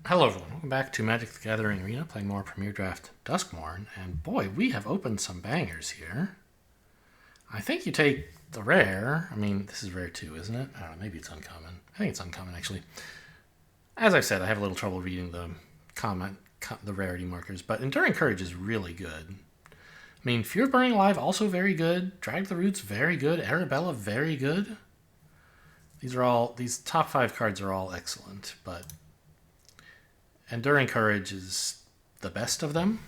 Hello everyone, welcome back to Magic the Gathering Arena, playing more Premier Draft Duskmourn, and boy, we have opened some bangers here. I think you take the rare, this is rare too, isn't it? I don't know, maybe it's uncommon. I think it's uncommon actually. As I said, I have a little trouble reading the rarity markers, but Enduring Courage is really good. Fear of Burning Alive, also very good. Drag the Roots, very good. Arabella, very good. These top 5 cards are all excellent, but Enduring Courage is the best of them,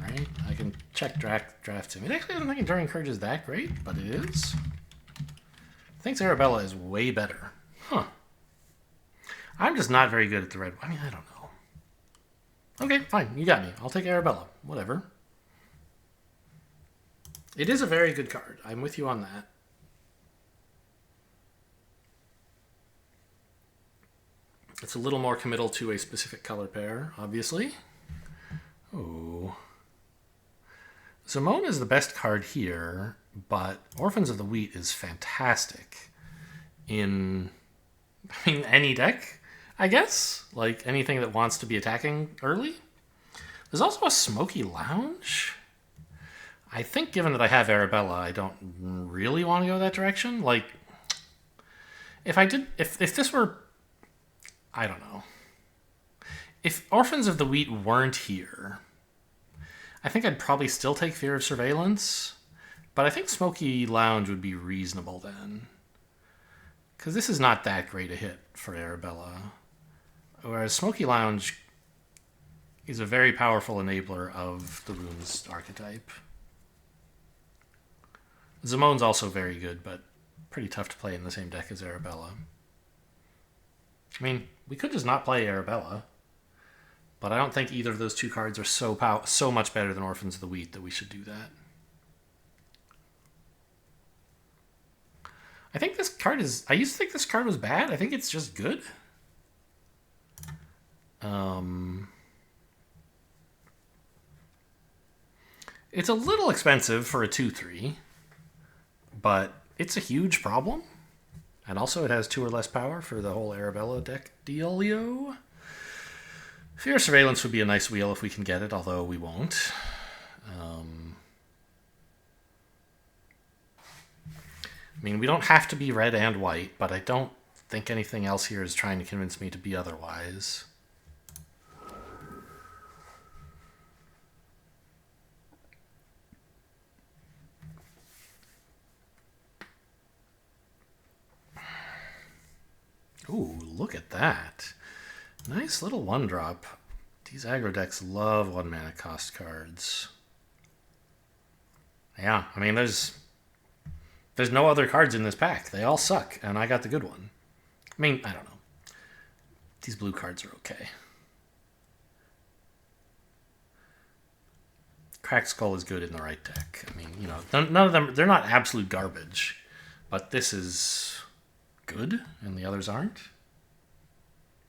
right? I can check drafts. Actually, I don't think Enduring Courage is that great, but it is. I think Arabella is way better. Huh. I'm just not very good at the red. I don't know. Okay, fine. You got me. I'll take Arabella. Whatever. It is a very good card. I'm with you on that. It's a little more committal to a specific color pair, obviously. Oh. Zimone is the best card here, but Orphans of the Wheat is fantastic in, any deck, I guess? Like, anything that wants to be attacking early? There's also a Smoky Lounge. I think given that I have Arabella, I don't really want to go that direction. Like, if this were... I don't know. If Orphans of the Wheat weren't here, I think I'd probably still take Fear of Surveillance, but I think Smoky Lounge would be reasonable then. Because this is not that great a hit for Arabella. Whereas Smoky Lounge is a very powerful enabler of the Runes archetype. Zimone's also very good, but pretty tough to play in the same deck as Arabella. We could just not play Arabella, but I don't think either of those two cards are so much better than Orphans of the Wheat that we should do that. I think this card is... I used to think this card was bad. I think it's just good. It's a little expensive for a 2/3, but it's a huge problem. And also it has 2 or less power for the whole Arabella deck dealio. Fear Surveillance would be a nice wheel if we can get it, although we won't. We don't have to be red and white, but I don't think anything else here is trying to convince me to be otherwise. Ooh, look at that. Nice little 1-drop. These aggro decks love 1-mana cost cards. Yeah, there's no other cards in this pack. They all suck, and I got the good one. I don't know. These blue cards are okay. Cracked Skull is good in the right deck. None of them, they're not absolute garbage, but this is good, and the others aren't.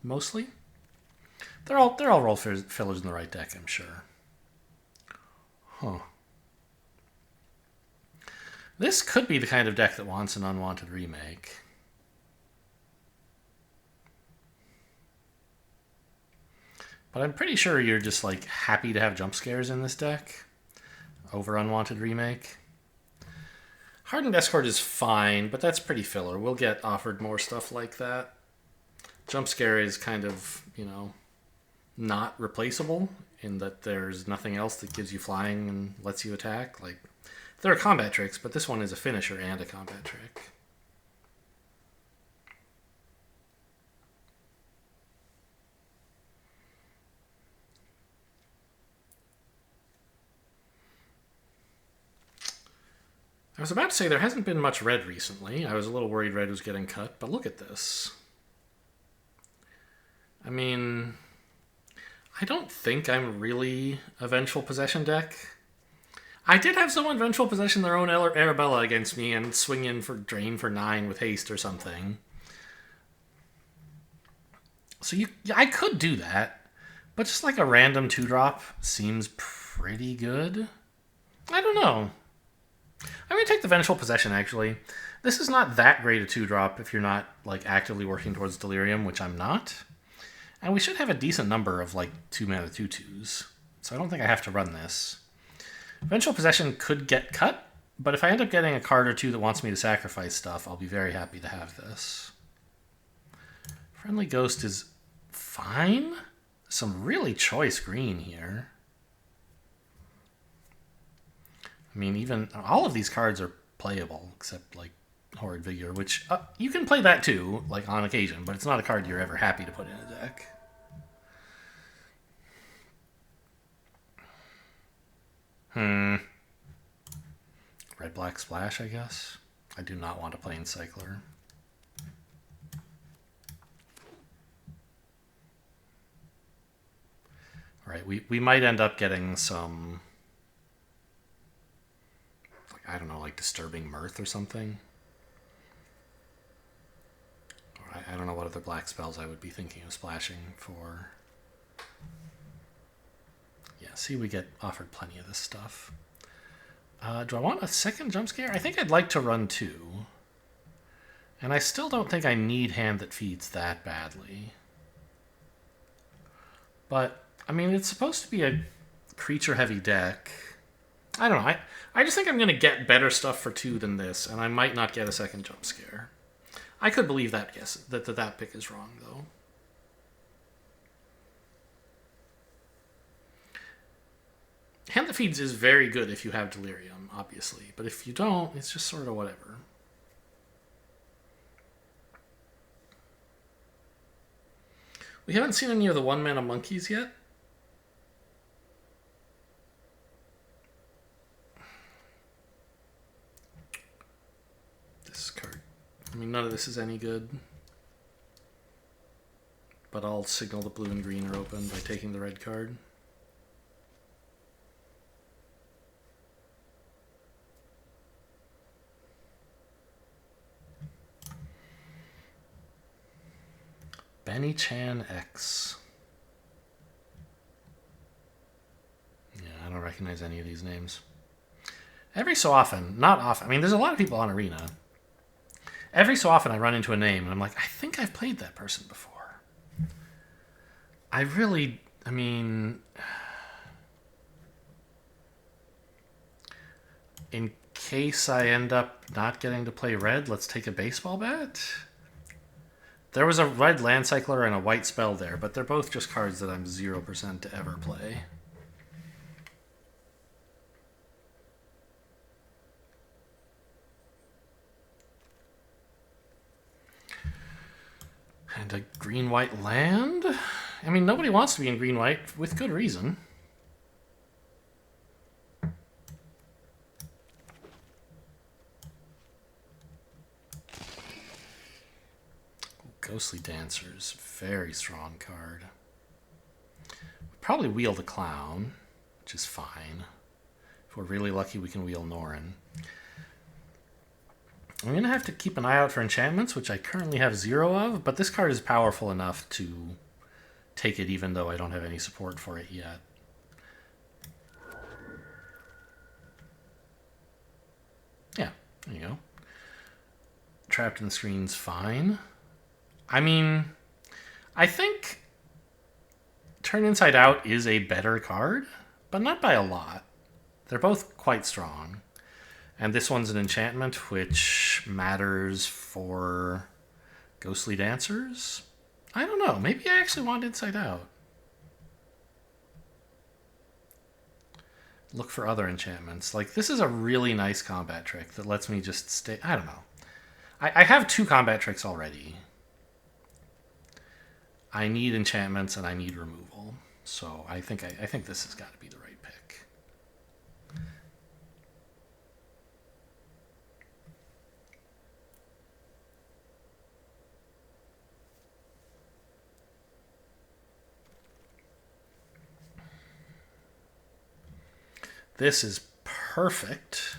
Mostly. They're all role fillers in the right deck, I'm sure. Huh. This could be the kind of deck that wants an unwanted remake. But I'm pretty sure you're just happy to have jump scares in this deck over unwanted remake. Hardened Escort is fine, but that's pretty filler. We'll get offered more stuff like that. Jump Scare is kind of, not replaceable in that there's nothing else that gives you flying and lets you attack. There are combat tricks, but this one is a finisher and a combat trick. I was about to say there hasn't been much red recently. I was a little worried red was getting cut, but look at this. I don't think I'm really a Vengeful Possession deck. I did have someone Vengeful Possession their own Arabella against me and swing in for Drain for 9 with haste or something. So I could do that, but just a random 2-drop seems pretty good. I don't know. I'm going to take the Vengeful Possession, actually. This is not that great a 2-drop if you're not, actively working towards Delirium, which I'm not. And we should have a decent number of, like, 2-mana 2/2s. So I don't think I have to run this. Eventual Possession could get cut, but if I end up getting a card or two that wants me to sacrifice stuff, I'll be very happy to have this. Friendly Ghost is fine. Some really choice green here. I mean, even all of these cards are playable, except, like, Horrid Vigor, which you can play that too, like, on occasion, but it's not a card you're ever happy to put in a deck. Red-black splash, I guess. I do not want to play Encycler. Alright, we might end up getting some, like, I don't know, like Disturbing Mirth or something. Or I don't know what other black spells I would be thinking of splashing for. Yeah, see, we get offered plenty of this stuff. Do I want a second jump scare? I think I'd like to run 2. And I still don't think I need Hand That Feeds that badly. But, I mean, it's supposed to be a creature-heavy deck. I don't know. I just think I'm going to get better stuff for 2 than this, and I might not get a second jump scare. I could believe that guess that pick is wrong, though. Hand That Feeds is very good if you have Delirium, obviously. But if you don't, it's just sort of whatever. We haven't seen any of the 1-mana monkeys yet. This card. I mean, none of this is any good. But I'll signal the blue and green are open by taking the red card. Benny Chan X. Yeah, I don't recognize any of these names. Every so often, not often, I mean, there's a lot of people on Arena. Every so often I run into a name and I'm like, I think I've played that person before. I mean, in case I end up not getting to play red, let's take a baseball bat. There was a red Land Cycler and a white spell there, but they're both just cards that I'm 0% to ever play. And a green-white land? I mean, nobody wants to be in green-white, with good reason. Ghostly Dancers, very strong card. Probably wheel the Clown, which is fine. If we're really lucky, we can wheel Norin. I'm going to have to keep an eye out for enchantments, which I currently have 0 of, but this card is powerful enough to take it even though I don't have any support for it yet. Yeah, there you go. Trapped in the Screen's fine. I mean, I think Turn Inside Out is a better card, but not by a lot. They're both quite strong. And this one's an enchantment, which matters for Ghostly Dancers? I don't know. Maybe I actually want Inside Out. Look for other enchantments. Like, this is a really nice combat trick that lets me just stay... I don't know. I have 2 combat tricks already. I need enchantments and I need removal. So I think this has got to be the right pick. This is perfect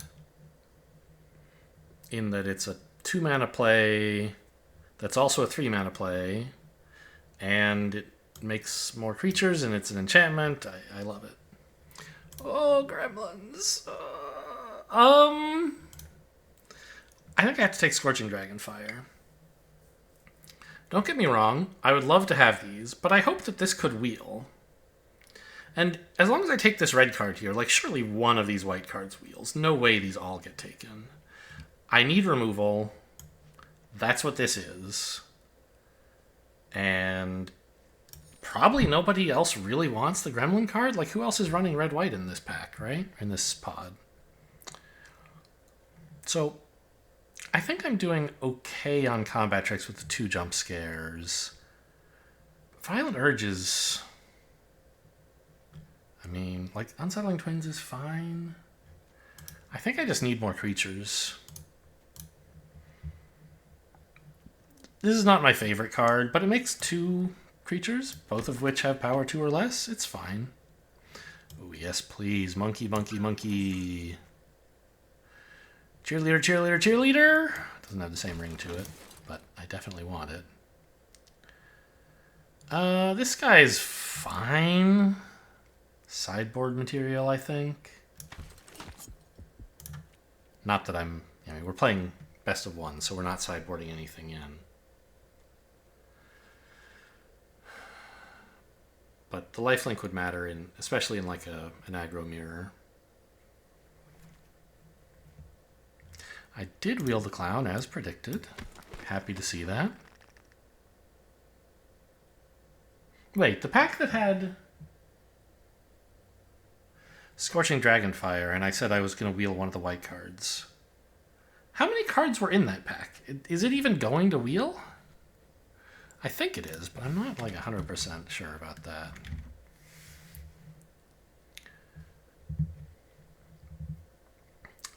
in that it's a 2-mana play that's also a 3-mana play, and it makes more creatures, and it's an enchantment. I love it. Oh, gremlins. I think I have to take Scorching Dragonfire. Don't get me wrong, I would love to have these, but I hope that this could wheel. And as long as I take this red card here, like surely one of these white cards wheels. No way these all get taken. I need removal. That's what this is. And probably nobody else really wants the Gremlin card. Like, who else is running red-white in this pack, right? In this pod. So, I think I'm doing okay on combat tricks with the 2 jump scares. Violent Urges... I mean, like, Unsettling Twins is fine. I think I just need more creatures. This is not my favorite card, but it makes 2 creatures, both of which have power 2 or less. It's fine. Oh, yes, please. Monkey, monkey, monkey. Cheerleader, cheerleader, cheerleader. Doesn't have the same ring to it, but I definitely want it. This guy's fine. Sideboard material, I think. Not that I'm... I mean, we're playing best of 1, so we're not sideboarding anything in. But the lifelink would matter, especially in like an aggro mirror. I did wheel the clown as predicted. Happy to see that. Wait, the pack that had Scorching Dragonfire, and I said I was going to wheel one of the white cards. How many cards were in that pack? Is it even going to wheel? I think it is, but I'm not like 100% sure about that.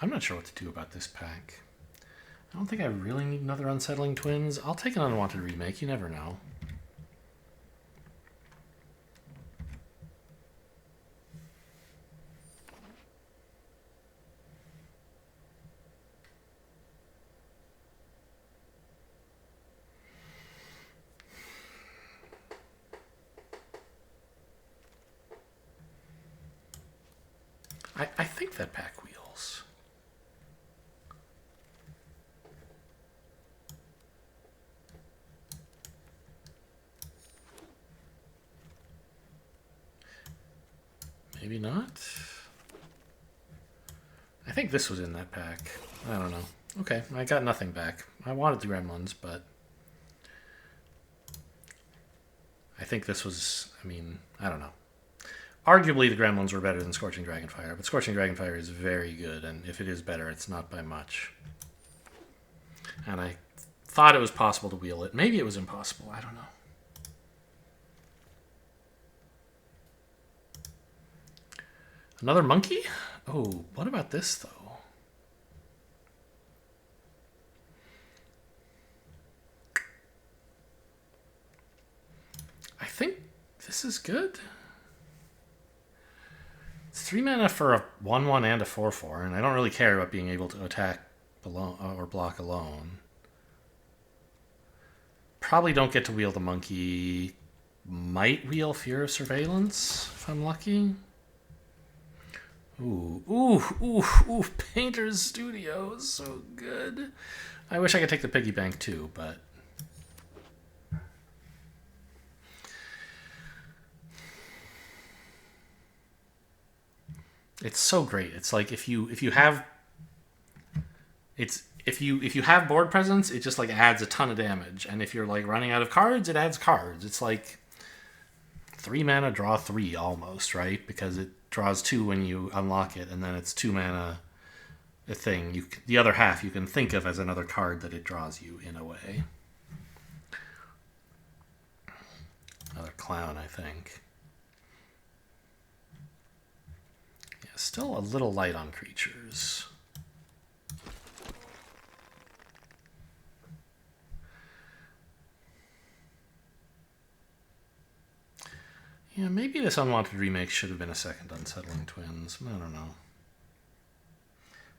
I'm not sure what to do about this pack. I don't think I really need another Unsettling Twins. I'll take an Unwanted Remake, you never know. I think that pack wheels. Maybe not. I think this was in that pack. I don't know. Okay, I got nothing back. I wanted the Gremlins, but I think this was, I mean, I don't know. Arguably, the Gremlins were better than Scorching Dragonfire, but Scorching Dragonfire is very good, and if it is better, it's not by much. And I thought it was possible to wheel it. Maybe it was impossible. I don't know. Another monkey? Oh, what about this, though? I think this is good. It's 3 mana for a 1/1 and a 4/4, and I don't really care about being able to attack alone or block alone. Probably don't get to wheel the monkey. Might wheel Fear of Surveillance if I'm lucky. Ooh, ooh, ooh, ooh, Painter's Studio is so good. I wish I could take the piggy bank too, but it's so great. It's like if you have if you have board presence, it just like adds a ton of damage, and if you're like running out of cards, it adds cards. It's like 3 mana draw 3 almost, right? Because it draws 2 when you unlock it, and then it's 2 mana a thing. The other half you can think of as another card that it draws you in a way. Another clown, I think. Yeah, still a little light on creatures. Yeah, maybe this Unwanted Remake should have been a second Unsettling Twins. I don't know.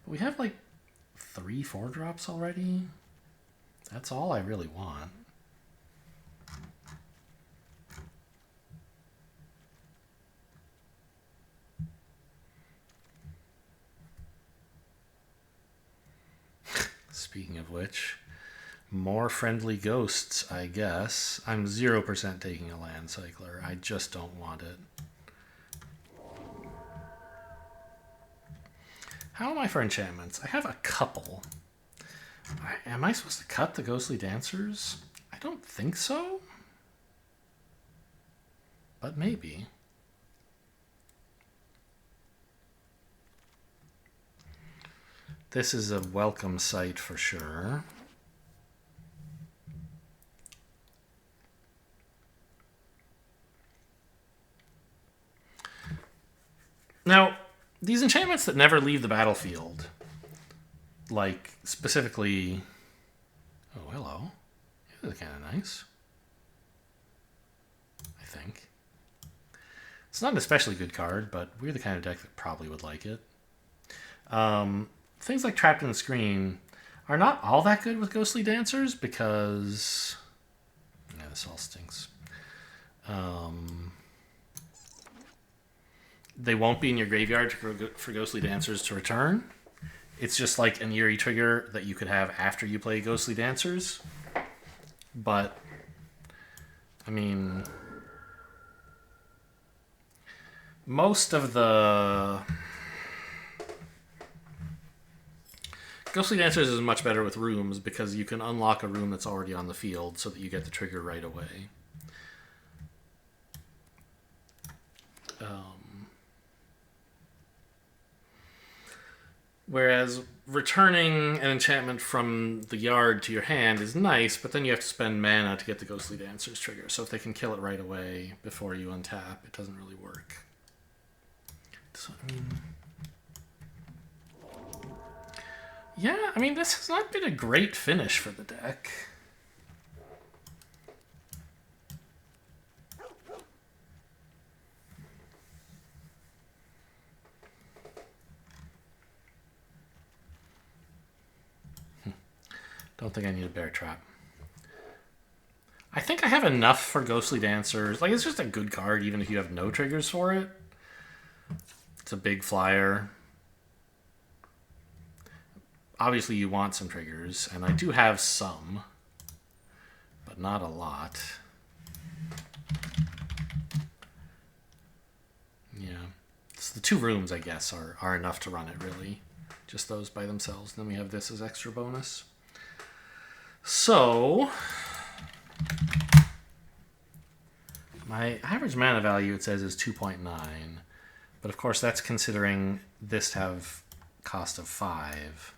But we have like 3 4-drops already. That's all I really want. Speaking of which, More friendly ghosts, I guess. I'm 0% taking a land cycler. I just don't want it. How am I for enchantments? I have a couple. Am I supposed to cut the Ghostly Dancers? I don't think so. But maybe. This is a welcome sight for sure. Now, these enchantments that never leave the battlefield, like specifically... Oh, hello. This is kind of nice. I think. It's not an especially good card, but we're the kind of deck that probably would like it. Things like Trapped in the Screen are not all that good with Ghostly Dancers because... Yeah, this all stinks. They won't be in your graveyard for Ghostly Dancers to return. It's just like an eerie trigger that you could have after you play Ghostly Dancers. But, I mean... Most of the... Ghostly Dancers is much better with rooms because you can unlock a room that's already on the field so that you get the trigger right away. Whereas returning an enchantment from the yard to your hand is nice, but then you have to spend mana to get the Ghostly Dancers trigger. So if they can kill it right away before you untap, it doesn't really work. So, I mean... Yeah, I mean, this has not been a great finish for the deck. Don't think I need a Bear Trap. I think I have enough for Ghostly Dancers. Like, it's just a good card, even if you have no triggers for it. It's a big flyer. Obviously, you want some triggers, and I do have some, but not a lot. Yeah. So the two rooms, I guess, are enough to run it, really. Just those by themselves. Then we have this as extra bonus. So, my average mana value, it says, is 2.9. But of course, that's considering this to have cost of 5.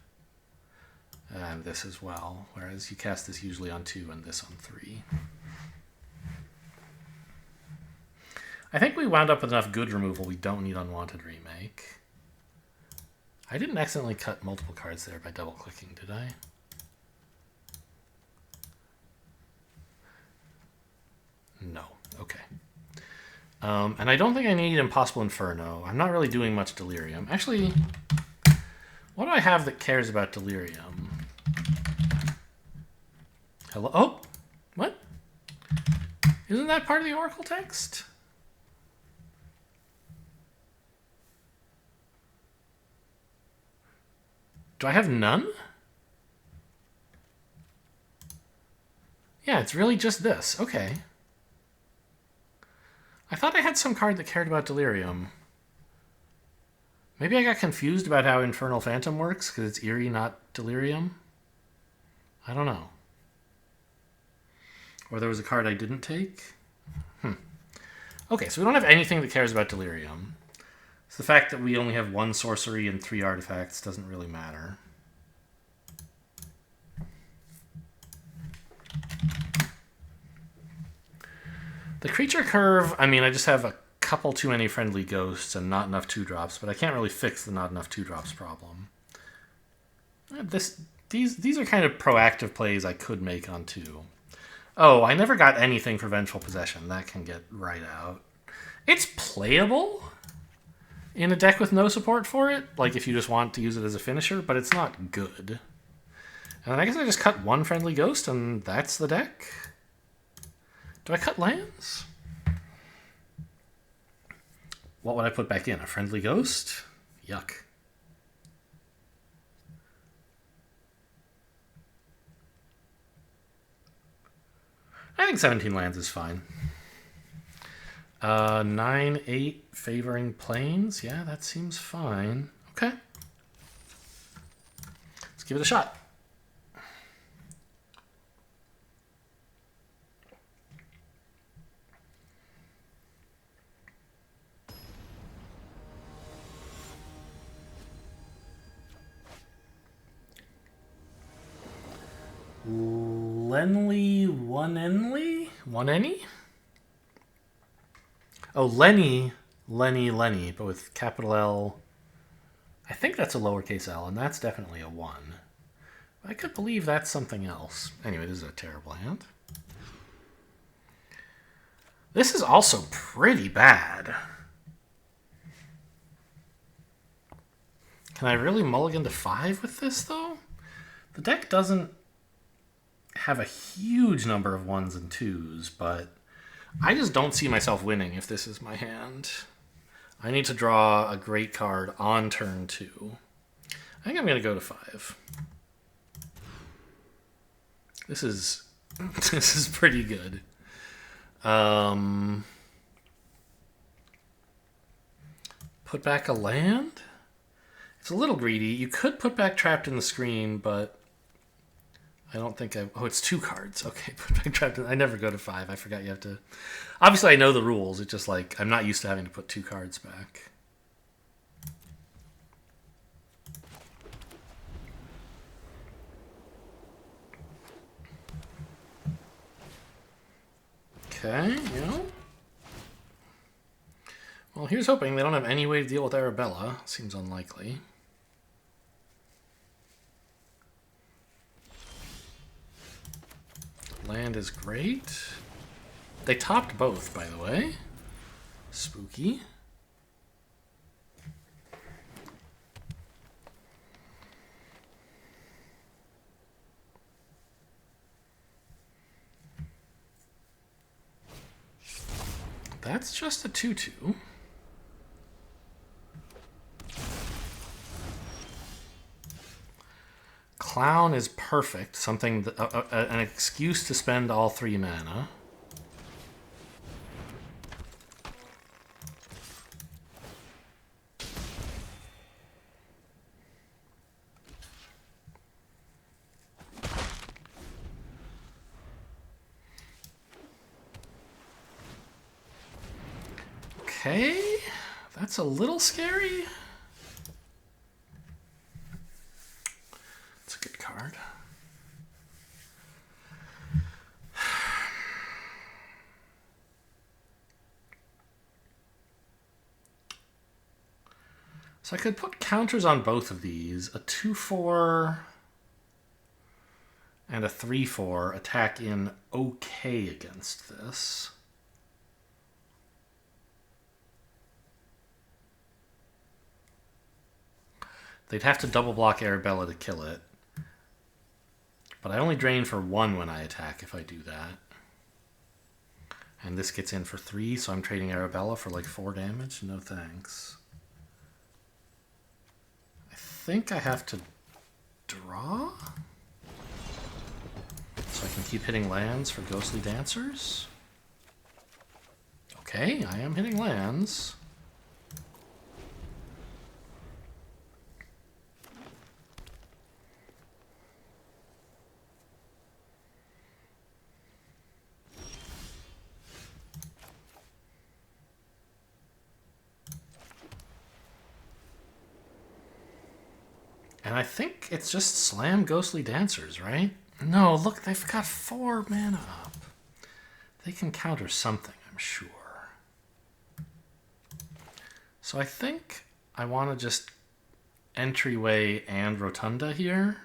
And this as well. Whereas you cast this usually on 2 and this on 3. I think we wound up with enough good removal. We don't need Unwanted Remake. I didn't accidentally cut multiple cards there by double-clicking, did I? No. Okay. And I don't think I need Impossible Inferno. I'm not really doing much Delirium. Actually, what do I have that cares about Delirium? Hello? Oh! What? Isn't that part of the Oracle text? Do I have none? Yeah, it's really just this. Okay. I thought I had some card that cared about Delirium. Maybe I got confused about how Infernal Phantom works, because it's Eerie, not Delirium. I don't know. Or there was a card I didn't take. Okay, so we don't have anything that cares about Delirium. So the fact that we only have 1 sorcery and 3 artifacts doesn't really matter. The creature curve, I mean, I just have a couple too many friendly ghosts and not enough 2-drops, but I can't really fix the not enough 2-drops problem. These are kind of proactive plays I could make on 2. Oh, I never got anything for Vengeful Possession. That can get right out. It's playable in a deck with no support for it, like if you just want to use it as a finisher, but it's not good. And then I guess I just cut 1 friendly ghost, and that's the deck. Do I cut lands? What would I put back in? A friendly ghost? Yuck. I think 17 lands is fine. 9-8 favoring planes. Yeah, that seems fine. Okay. Let's give it a shot. Lenly One Enly? One Any? Oh, Lenny, but with capital L. I think that's a lowercase l, and that's definitely a 1. I could believe that's something else. Anyway, this is a terrible hand. This is also pretty bad. Can I really mulligan to 5 with this, though? The deck doesn't have a huge number of 1s and 2s, but I just don't see myself winning if this is my hand. I need to draw a great card on turn 2. I think I'm going to go to 5. This is pretty good. Put back a land? It's a little greedy. You could put back Trapped in the Screen, but I don't think I... Oh, it's 2 cards. Okay, put back Trapped in... I never go to 5. I forgot you have to... Obviously, I know the rules. It's just like, I'm not used to having to put 2 cards back. Okay, yeah. Well, here's hoping they don't have any way to deal with Arabella. Seems unlikely. Land is great. They topped both, by the way. Spooky. That's just a 2/2. Clown is perfect. Something that, an excuse to spend all 3 mana. Okay, that's a little scary. It's a good card. So I could put counters on both of these. A 2/4 and a 3/4 attack in okay against this. They'd have to double block Arabella to kill it. But I only drain for 1 when I attack if I do that. And this gets in for 3, so I'm trading Arabella for like 4 damage. No thanks. I think I have to draw? So I can keep hitting lands for Ghostly Dancers? Okay, I am hitting lands. And I think it's just slam Ghostly Dancers, right? No, look, they've got 4 mana up. They can counter something, I'm sure. So I think I want to just entryway and Rotunda here.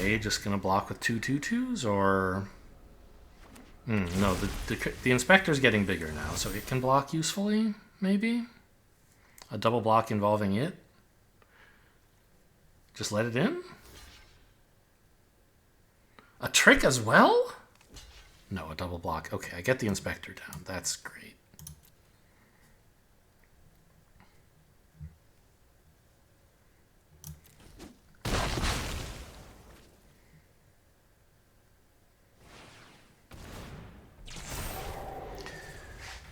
Okay, just gonna block with 2/2/2s, or... no, the Inspector's getting bigger now, so it can block usefully, maybe? A double block involving it? Just let it in? A trick as well? No, a double block. Okay, I get the Inspector down. That's great.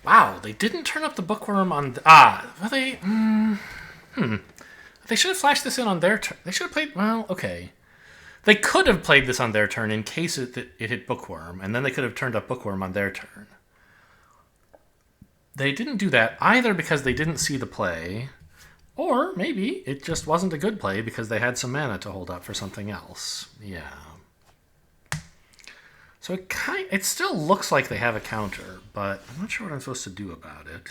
Wow, they didn't turn up the Bookworm on... well, they... They should have flashed this in on their turn. They should have played... Well, okay. They could have played this on their turn in case it hit Bookworm, and then they could have turned up Bookworm on their turn. They didn't do that either because they didn't see the play, or maybe it just wasn't a good play because they had some mana to hold up for something else. Yeah. So it still looks like they have a counter, but I'm not sure what I'm supposed to do about it.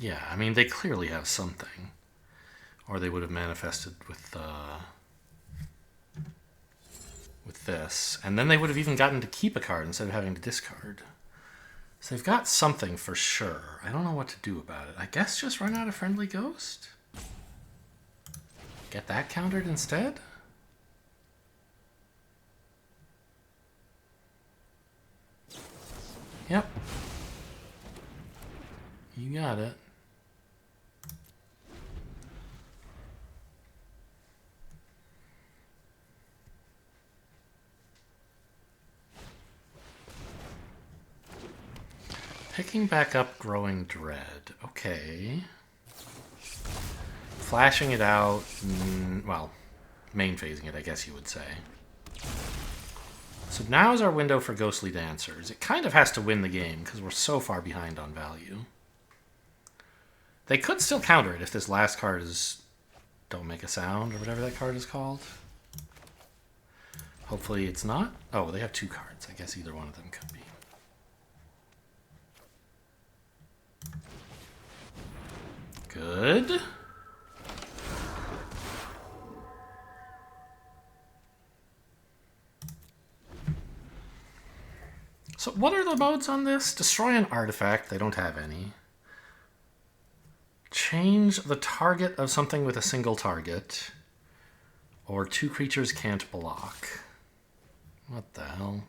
Yeah, I mean, they clearly have something. Or they would have manifested with this. And then they would have even gotten to keep a card instead of having to discard. So they've got something for sure. I don't know what to do about it. I guess just run out a Friendly Ghost? Get that countered instead? Yep. You got it. Picking back up Growing Dread. Okay. Flashing it out. Well, main phasing it, I guess you would say. So now is our window for Ghostly Dancers. It kind of has to win the game because we're so far behind on value. They could still counter it if this last card is Don't Make a Sound or whatever that card is called. Hopefully it's not. Oh, they have two cards. I guess either one of them could be. Good. So what are the modes on this? Destroy an artifact. They don't have any. Change the target of something with a single target. Or two creatures can't block. What the hell?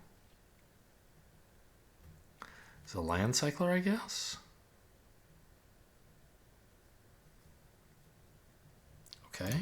It's a land cycler, I guess? Okay.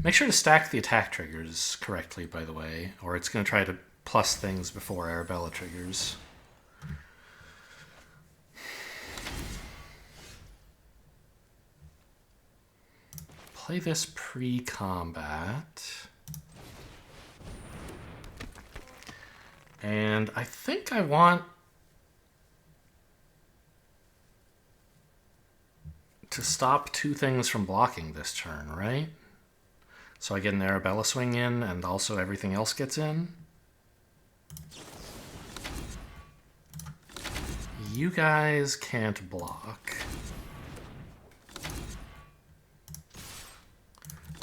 Make sure to stack the attack triggers correctly, by the way, or it's going to try to plus things before Arabella triggers. Play this pre-combat. And I think I want to stop two things from blocking this turn, right? So I get an Arabella swing in, and also everything else gets in. You guys can't block.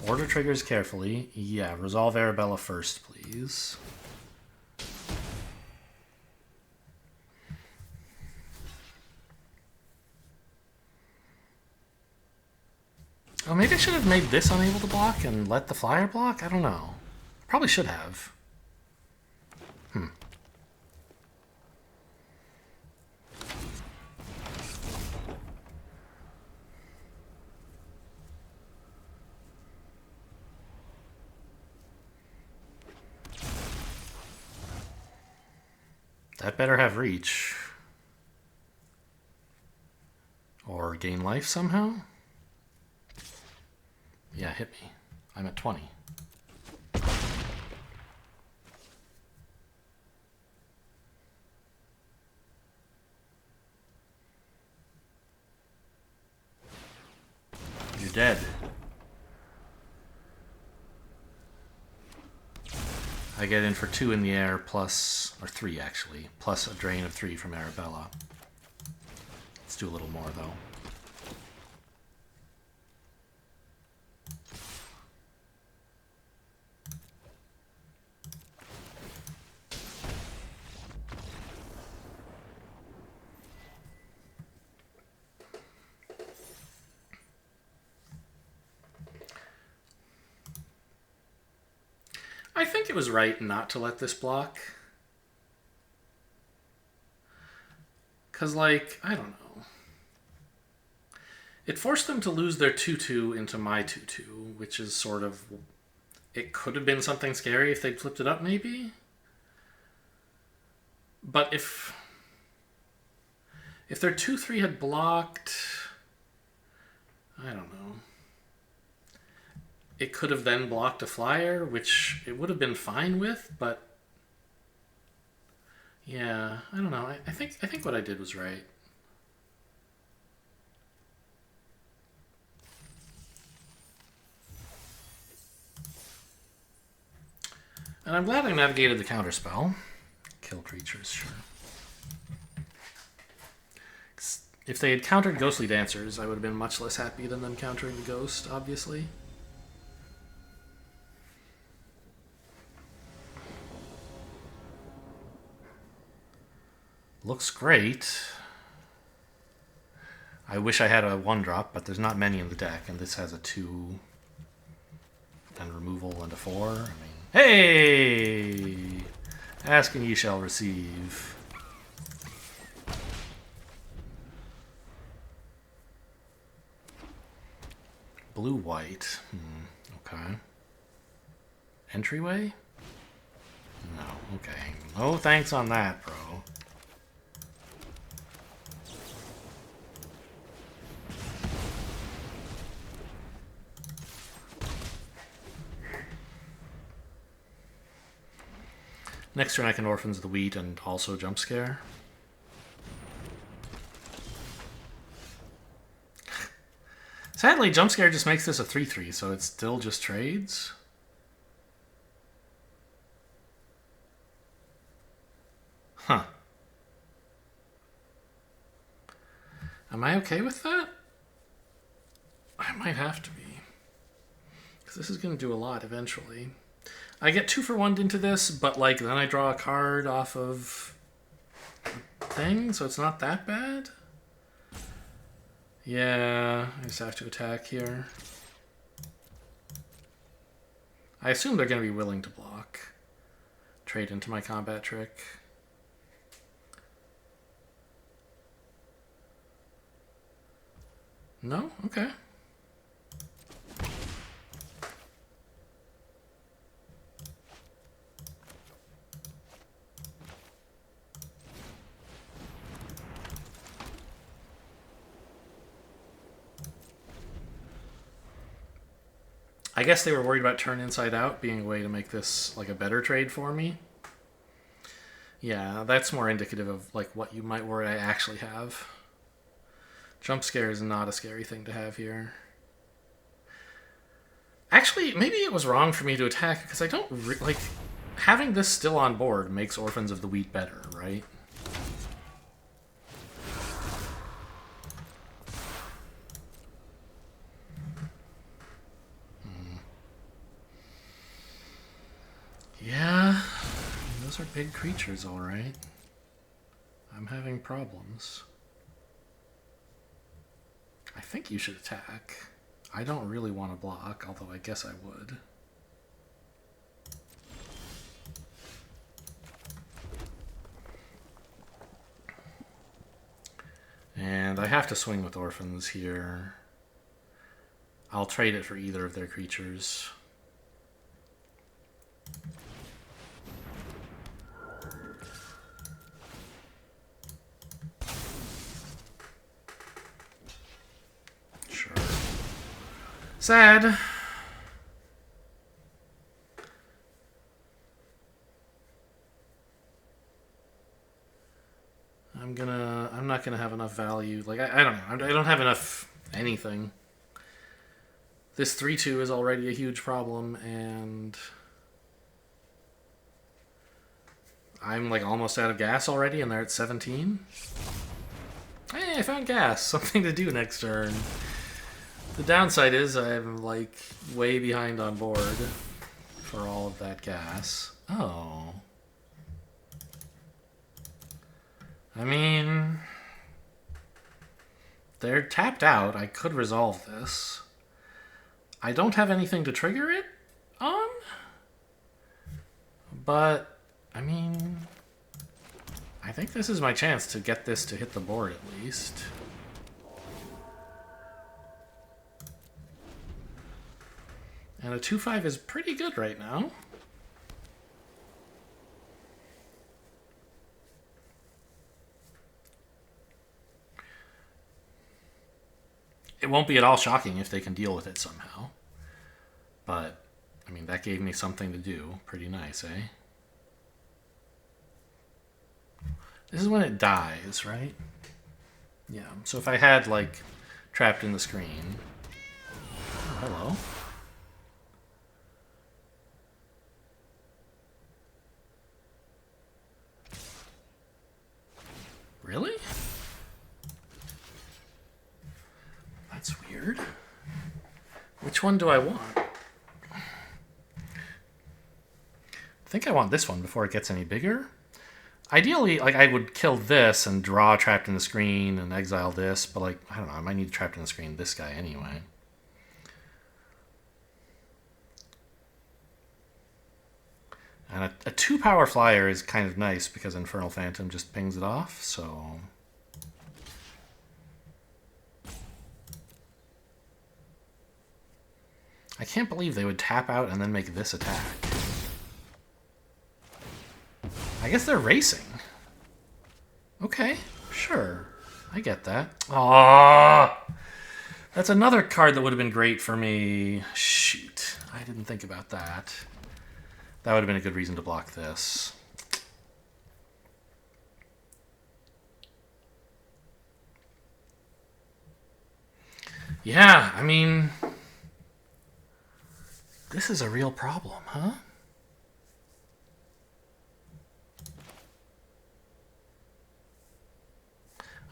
Order triggers carefully. Yeah, resolve Arabella first, please. Oh, maybe I should have made this unable to block and let the flyer block? I don't know. Probably should have. That better have reach. Or gain life somehow? Yeah, hit me. I'm at 20. dead. I get in for 2 in the air plus, or 3 actually, plus a drain of 3 from Arabella. Let's do a little more though. I think it was right not to let this block. Because, like, I don't know. It forced them to lose their 2-2 into my 2-2, which is sort of... It could have been something scary if they'd flipped it up, maybe? But if their 2-3 had blocked... I don't know. It could have then blocked a flyer, which it would have been fine with, but yeah, I don't know. I think what I did was right. And I'm glad I navigated the counterspell. Kill creatures, sure. If they had countered Ghostly Dancers, I would have been much less happy than them countering the Ghost, obviously. Looks great. I wish I had a 1-drop, but there's not many in the deck, and this has a 2 and removal and a 4. I mean, hey! Ask and ye shall receive. Blue-white. Okay. Entryway? No, okay. No thanks on that, bro. Next turn I can Orphans of the Wheat and also Jump Scare. Sadly, Jump Scare just makes this a 3-3, so it still just trades. Huh. Am I okay with that? I might have to be. Because this is going to do a lot eventually. I get 2 for 1 into this, but like then I draw a card off of the thing, so it's not that bad. Yeah, I just have to attack here. I assume they're going to be willing to block. Trade into my combat trick. No? Okay. I guess they were worried about turn inside out being a way to make this like a better trade for me. Yeah, that's more indicative of like what you might worry I actually have. Jump Scare is not a scary thing to have here. Actually, maybe it was wrong for me to attack because I don't like having this still on board makes Orphans of the Wheat better, right? Yeah, those are big creatures, all right. I'm having problems. I think you should attack. I don't really want to block, although I guess I would. And I have to swing with Orphans here. I'll trade it for either of their creatures. Sure. Sad. I'm not gonna have enough value. Like I don't know. I don't have enough anything. This 3-2 is already a huge problem, and I'm like almost out of gas already, and they're at 17. Hey, I found gas. Something to do next turn. The downside is I'm like way behind on board for all of that gas. Oh. I mean, they're tapped out. I could resolve this. I don't have anything to trigger it on, but I mean, I think this is my chance to get this to hit the board at least. And a 2-5 is pretty good right now. It won't be at all shocking if they can deal with it somehow. But, I mean, that gave me something to do. Pretty nice, eh? This is when it dies, right? Yeah, so if I had, like, trapped in the screen... Oh, hello. Really? That's weird. Which one do I want? I think I want this one before it gets any bigger. Ideally, like, I would kill this and draw trapped in the screen and exile this, but, like, I don't know, I might need trapped in the screen this guy anyway. And a 2-power flyer is kind of nice because Infernal Phantom just pings it off, so... I can't believe they would tap out and then make this attack. I guess they're racing. Okay, sure. I get that. Aww! That's another card that would have been great for me. Shoot, I didn't think about that. That would have been a good reason to block this. Yeah, I mean... This is a real problem, huh?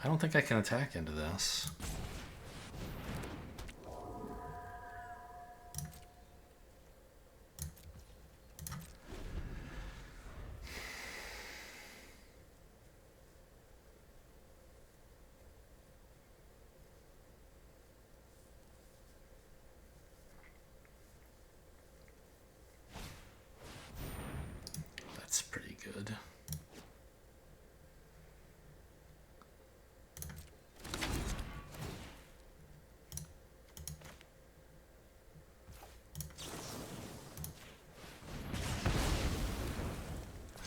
I don't think I can attack into this. That's pretty good.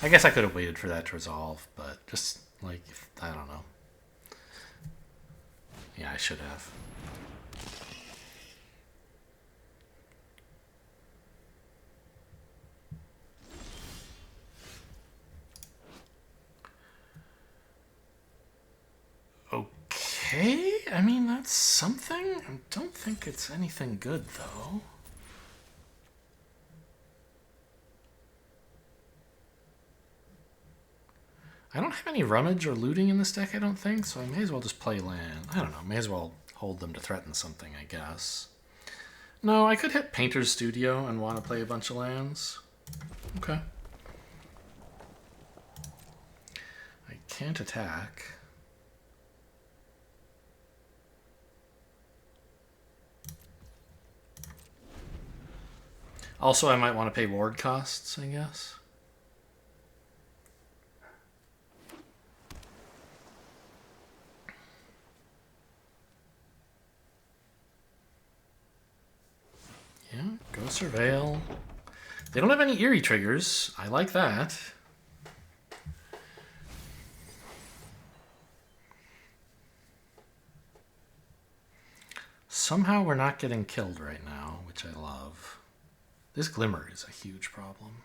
I guess I could have waited for that to resolve, but just, like, I don't know. Yeah, I should have. Okay, I mean, that's something. I don't think it's anything good, though. I don't have any rummage or looting in this deck, I don't think, so I may as well just play land. I don't know, may as well hold them to threaten something, I guess. No, I could hit Painter's Studio and want to play a bunch of lands. Okay. I can't attack. Also, I might want to pay ward costs, I guess. Yeah, go Surveil. They don't have any Eerie triggers. I like that. Somehow we're not getting killed right now, which I love. This Glimmer is a huge problem.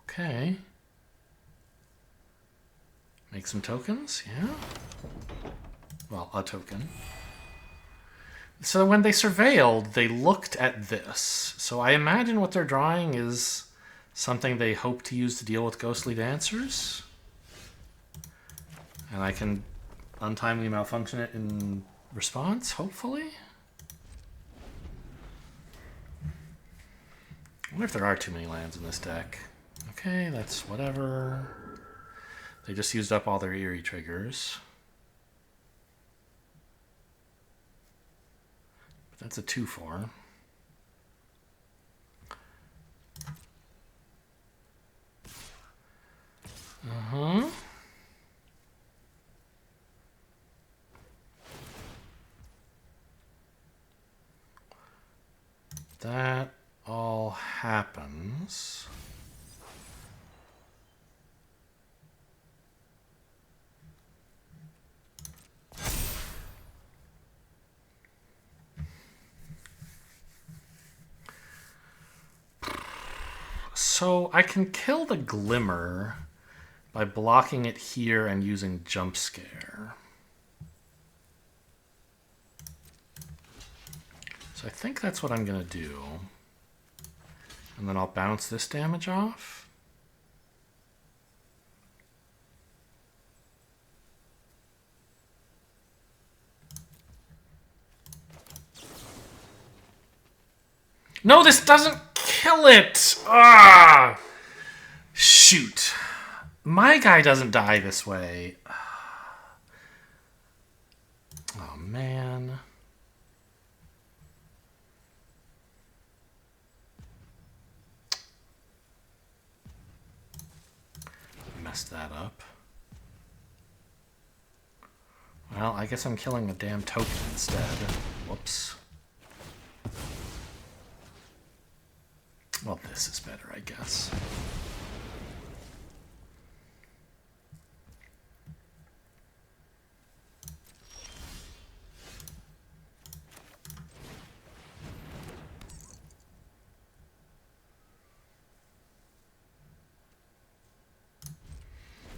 Okay. Makes Take some tokens, yeah. Well, a token. So when they surveilled, they looked at this. So I imagine what they're drawing is something they hope to use to deal with ghostly dancers. And I can untimely malfunction it in response, hopefully. I wonder if there are too many lands in this deck. Okay, that's whatever. They just used up all their Eerie triggers. But that's a 2/4. Uh-huh. That all happens. So I can kill the Glimmer by blocking it here and using Jump Scare. So I think that's what I'm going to do. And then I'll bounce this damage off. No, this doesn't kill it! Ah! Shoot. My guy doesn't die this way. Oh, man. Messed that up. Well, I guess I'm killing a damn token instead. Whoops. Well, this is better, I guess.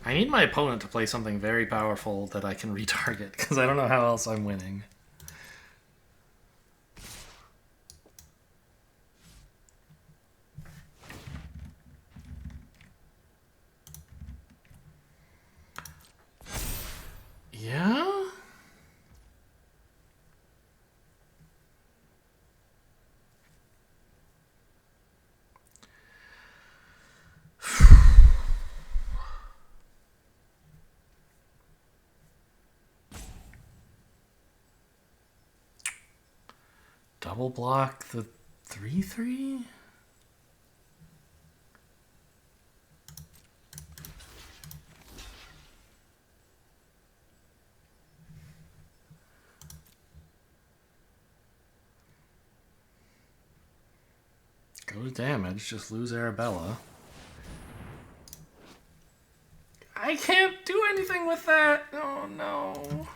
I need my opponent to play something very powerful that I can retarget, because I don't know how else I'm winning. Yeah? Double block the 3/3? Go to damage, just lose Arabella. I can't do anything with that! Oh no.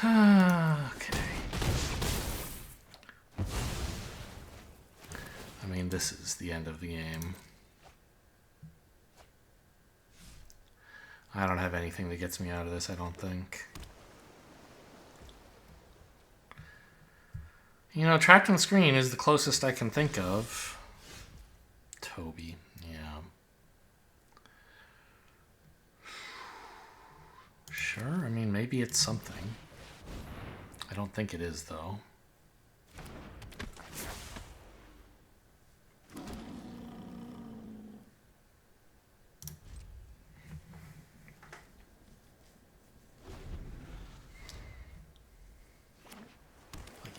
Okay. I mean, this is the end of the game. I don't have anything that gets me out of this, I don't think. You know, trapped on screen is the closest I can think of. Toby, yeah. Sure, I mean, maybe it's something. I don't think it is, though.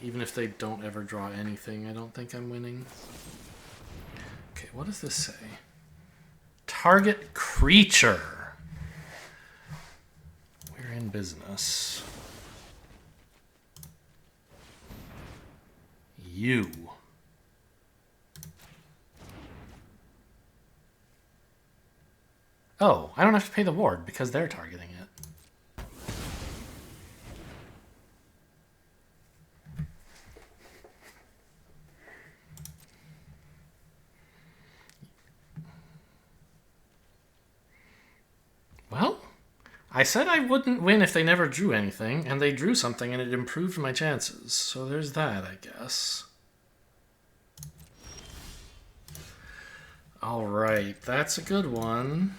Even if they don't ever draw anything, I don't think I'm winning. Okay, what does this say? Target creature. We're in business. You. Oh, I don't have to pay the ward because they're targeting it. I said I wouldn't win if they never drew anything, and they drew something and it improved my chances. So there's that, I guess. Alright, that's a good one.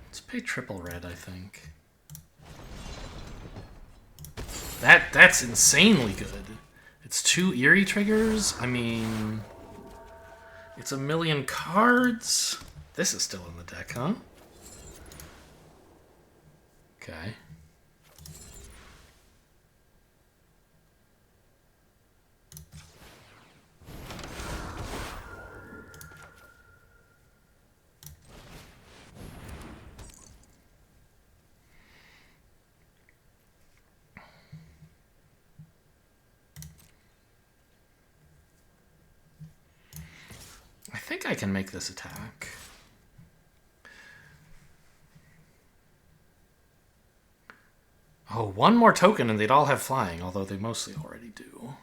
Let's pay triple red, I think. That's insanely good. It's 2 Eerie triggers. I mean, it's 1,000,000 cards. This is still in the deck, huh? Okay. I think I can make this attack. Oh, one more token and they'd all have flying, although they mostly already do.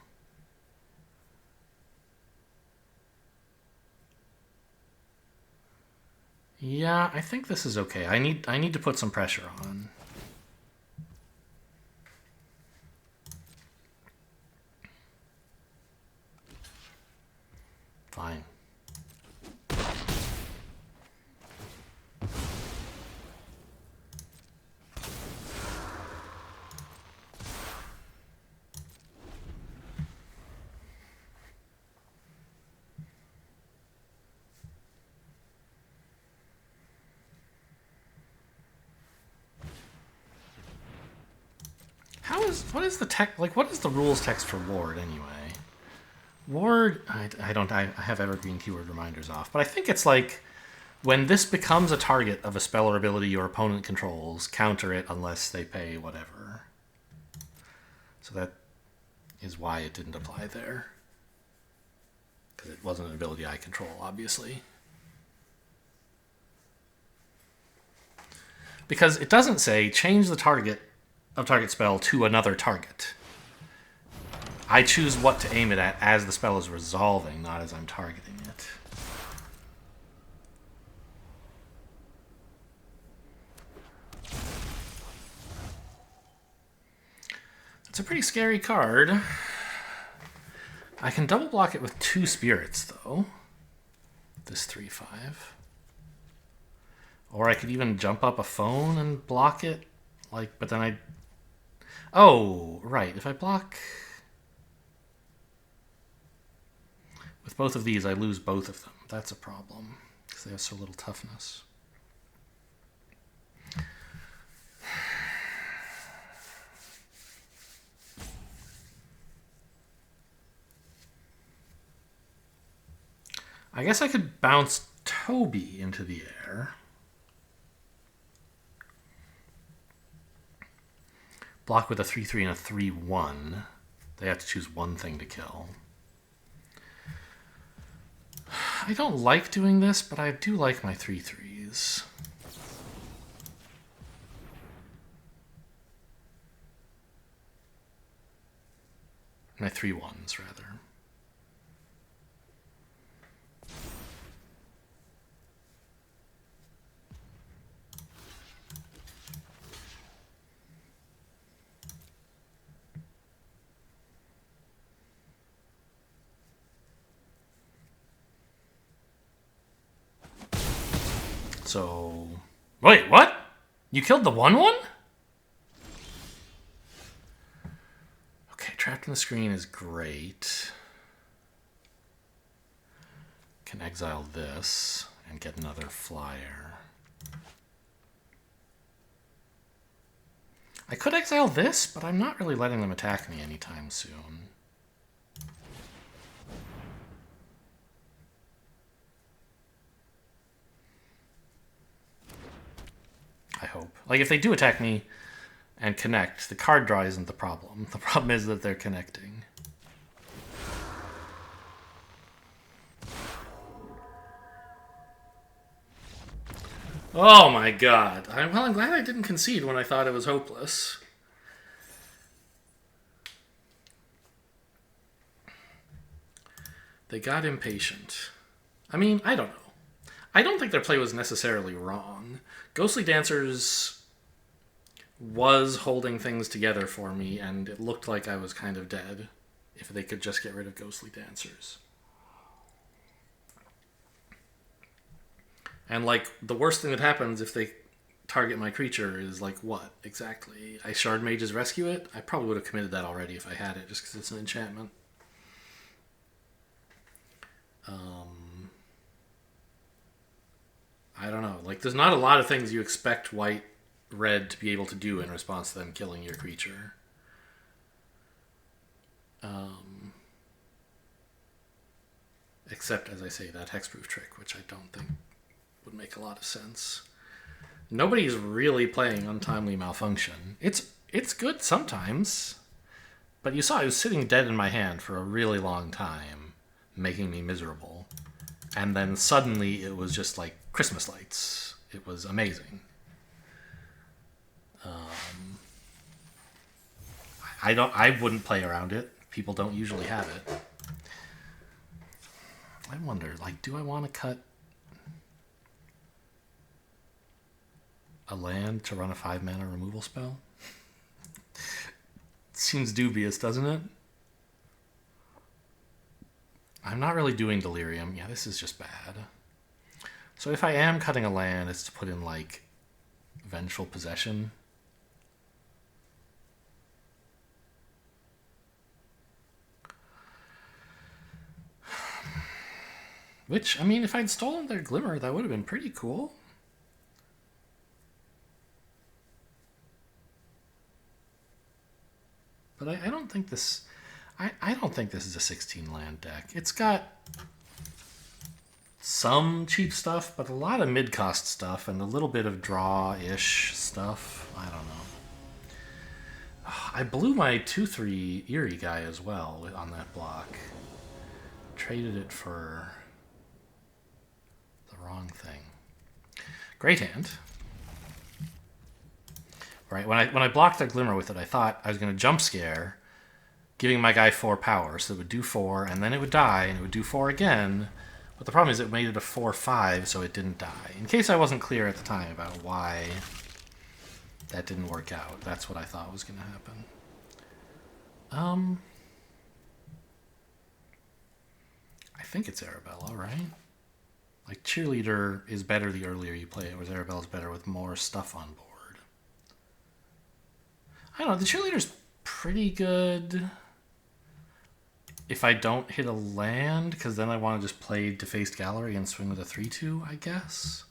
Yeah, I think this is okay. I need to put some pressure on. Fine. What is the tech, like, what is the rules text for ward anyway? Ward, I have evergreen keyword reminders off, but I think it's like, when this becomes a target of a spell or ability your opponent controls, counter it unless they pay whatever. So that is why it didn't apply there. Because it wasn't an ability I control, obviously. Because it doesn't say change the target of target spell to another target. I choose what to aim it at as the spell is resolving, not as I'm targeting it. It's a pretty scary card. I can double block it with 2 spirits, though. This 3/5. Or I could even jump up a phone and block it. Like, but then I... Oh, right. If I block... With both of these, I lose both of them. That's a problem, because they have so little toughness. I guess I could bounce Toby into the air. Block with a 3/3 and a 3/1. They have to choose one thing to kill. I don't like doing this, but I do like my 3/3s. My 3/1s, rather. So... Wait, what? You killed the 1/1? Okay, trapped in the screen is great. Can exile this and get another flyer. I could exile this, but I'm not really letting them attack me anytime soon. I hope. Like, if they do attack me and connect, the card draw isn't the problem. The problem is that they're connecting. Oh my god. Well, I'm glad I didn't concede when I thought it was hopeless. They got impatient. I mean, I don't know. I don't think their play was necessarily wrong. Ghostly Dancers was holding things together for me, and it looked like I was kind of dead if they could just get rid of Ghostly Dancers. And, like, the worst thing that happens if they target my creature is, like, what exactly? I Shard Mage's Rescue it? I probably would have committed that already if I had it, just because it's an enchantment. I don't know. Like, there's not a lot of things you expect white-red to be able to do in response to them killing your creature. Except, as I say, that hexproof trick, which I don't think would make a lot of sense. Nobody's really playing Untimely Malfunction. It's good sometimes, but you saw I was sitting dead in my hand for a really long time, making me miserable. And then suddenly it was just like Christmas lights. It was amazing. I wouldn't play around it. People don't usually have it. I wonder, like, do I want to cut a land to run a 5-mana removal spell? Seems dubious, doesn't it? I'm not really doing Delirium. Yeah, this is just bad. So if I am cutting a land, it's to put in, like, Vengeful Possession. Which, I mean, if I'd stolen their Glimmer, that would have been pretty cool. But I don't think this... I don't think this is a 16 land deck. It's got some cheap stuff, but a lot of mid-cost stuff and a little bit of draw-ish stuff. I don't know. I blew my 2/3 Eerie guy as well on that block. Traded it for the wrong thing. Great hand. Right, when I blocked that Glimmer with it, I thought I was going to jump scare, giving my guy 4 power, so it would do 4, and then it would die, and it would do 4 again. But the problem is it made it a 4/5, so it didn't die. In case I wasn't clear at the time about why that didn't work out, that's what I thought was going to happen. I think it's Arabella, right? Like, Cheerleader is better the earlier you play it, whereas Arabella's better with more stuff on board. I don't know, the Cheerleader's pretty good if I don't hit a land, because then I want to just play Defaced Gallery and swing with a 3/2, I guess.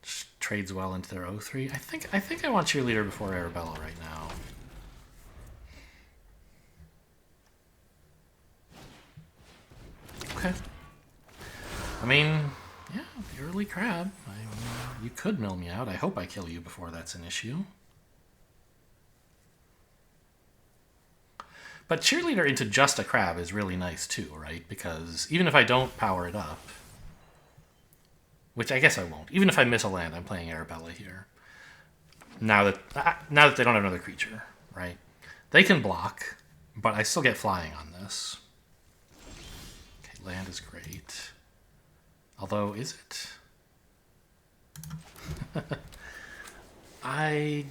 Just trades well into their 0/3. I think I want Cheerleader before Arabella right now. Okay. I mean, yeah, the early crab. You could mill me out. I hope I kill you before that's an issue. But Cheerleader into just a crab is really nice too, right? Because even if I don't power it up, which I guess I won't, even if I miss a land, I'm playing Arabella here. Now that they don't have another creature, right? They can block, but I still get flying on this. Okay, land is great. Although, is it? I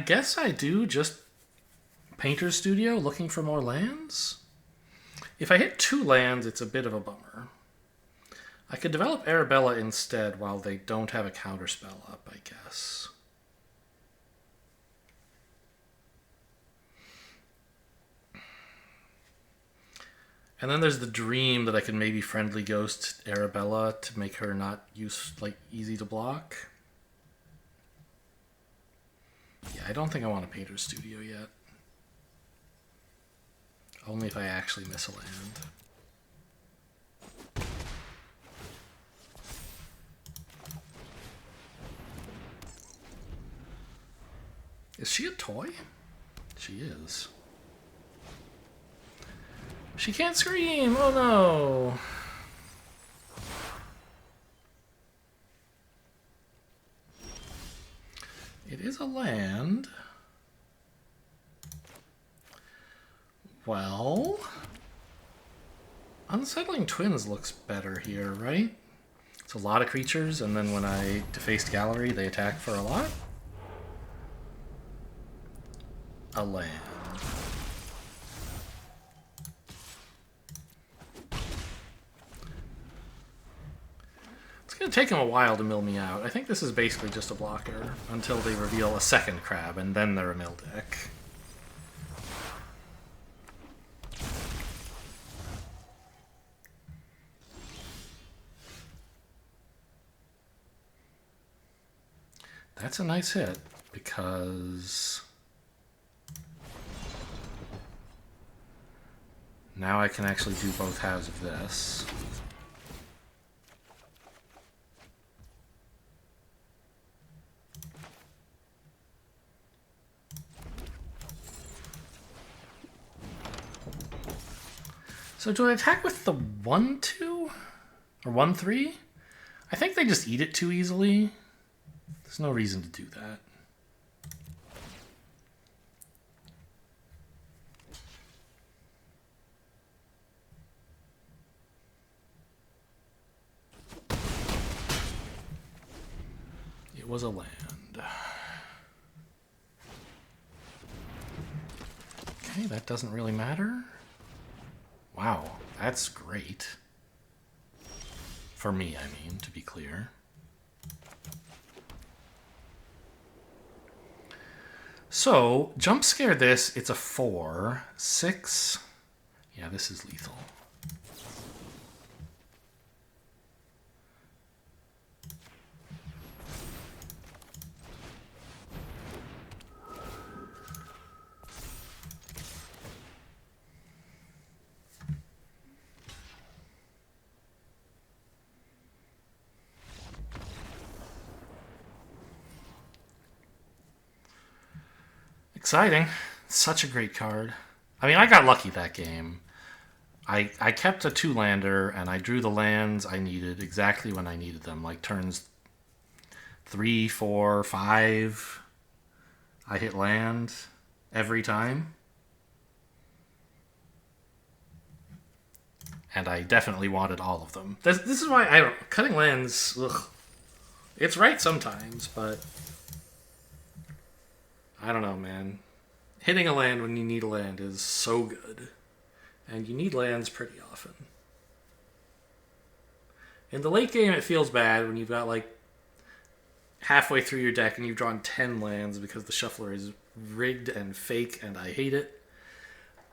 guess I do just Painter's Studio looking for more lands. If I hit 2 lands, it's a bit of a bummer. I could develop Arabella instead while they don't have a counterspell up, I guess. And then there's the dream that I could maybe Friendly Ghost Arabella to make her not easy to block. Yeah, I don't think I want a Painter's Studio yet. Only if I actually miss a land. Is she a toy? She is. She can't scream! Oh no! It is a land. Well, Unsettling Twins looks better here, right? It's a lot of creatures, and then when I defaced Gallery, they attack for a lot. A land. It's going to take him a while to mill me out. I think this is basically just a blocker until they reveal a second crab, and then they're a mill deck. That's a nice hit, because now I can actually do both halves of this. So do I attack with the 1-2? Or 1-3? I think they just eat it too easily. There's no reason to do that. It was a land. Okay, that doesn't really matter. Wow, that's great. For me, I mean, to be clear. So, jump scare this, it's a 4. 6. Yeah, this is lethal. Exciting. Such a great card. I mean, I got lucky that game. I kept a 2-lander, and I drew the lands I needed exactly when I needed them. Like turns 3, 4, 5. I hit land every time. And I definitely wanted all of them. This is why I don't... Cutting lands... Ugh, it's right sometimes, but... I don't know, man. Hitting a land when you need a land is so good. And you need lands pretty often. In the late game, it feels bad when you've got, like, halfway through your deck and you've drawn 10 lands because the shuffler is rigged and fake, and I hate it.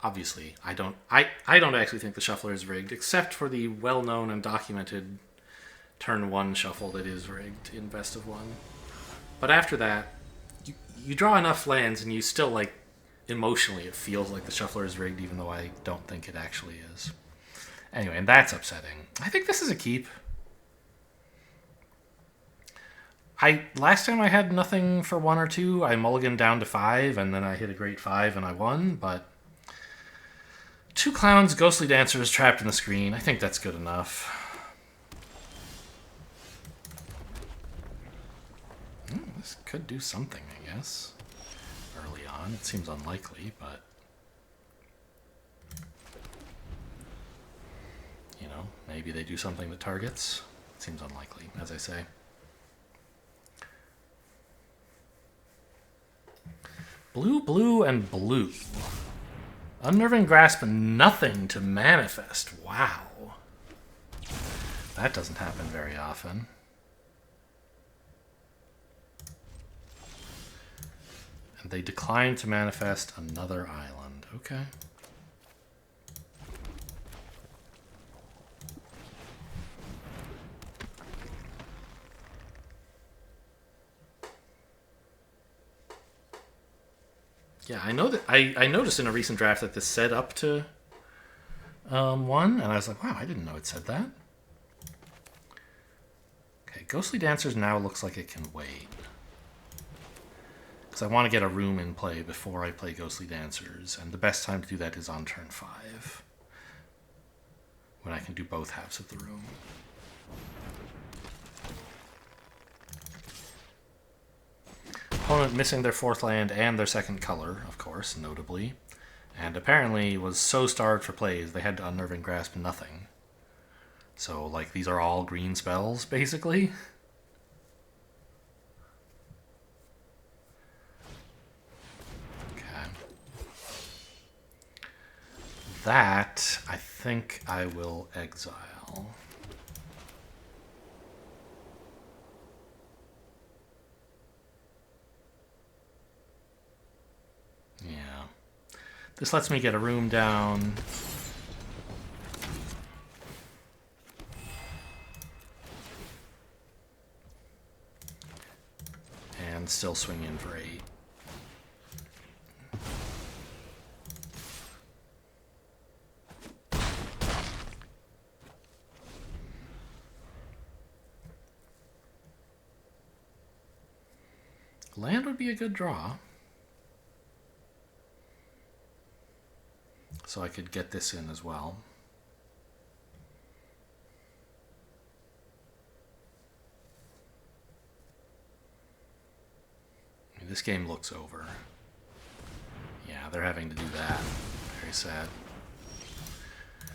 Obviously, I don't actually think the shuffler is rigged, except for the well-known and documented turn 1 shuffle that is rigged in Best of 1. But after that, you draw enough lands and you still, like, emotionally it feels like the shuffler is rigged, even though I don't think it actually is. Anyway, and that's upsetting. I think this is a keep. Last time I had nothing for 1 or 2, I mulliganed down to 5, and then I hit a great 5 and I won, but 2 clowns, ghostly dancers trapped in the screen. I think that's good enough. This could do something, I guess. Early on, it seems unlikely, but you know, maybe they do something that targets. It seems unlikely, as I say. Blue, blue, and blue. Unnerving Grasp, nothing to manifest. Wow. That doesn't happen very often. And they decline to manifest another island. Okay. Yeah, I know that I noticed in a recent draft that this said up to 1, and I was like, wow, I didn't know it said that. Okay, Ghostly Dancers now looks like it can wait. Because I want to get a room in play before I play Ghostly Dancers, and the best time to do that is on turn 5, when I can do both halves of the room. Opponent missing their 4th land and their 2nd color, of course, notably, and apparently was so starved for plays they had to Unnerving Grasp nothing. So, like, these are all green spells, basically. Okay. That, I think I will exile. Yeah. This lets me get a room down. And still swing in for 8. Land would be a good draw. So I could get this in as well. I mean, this game looks over. Yeah, they're having to do that. Very sad.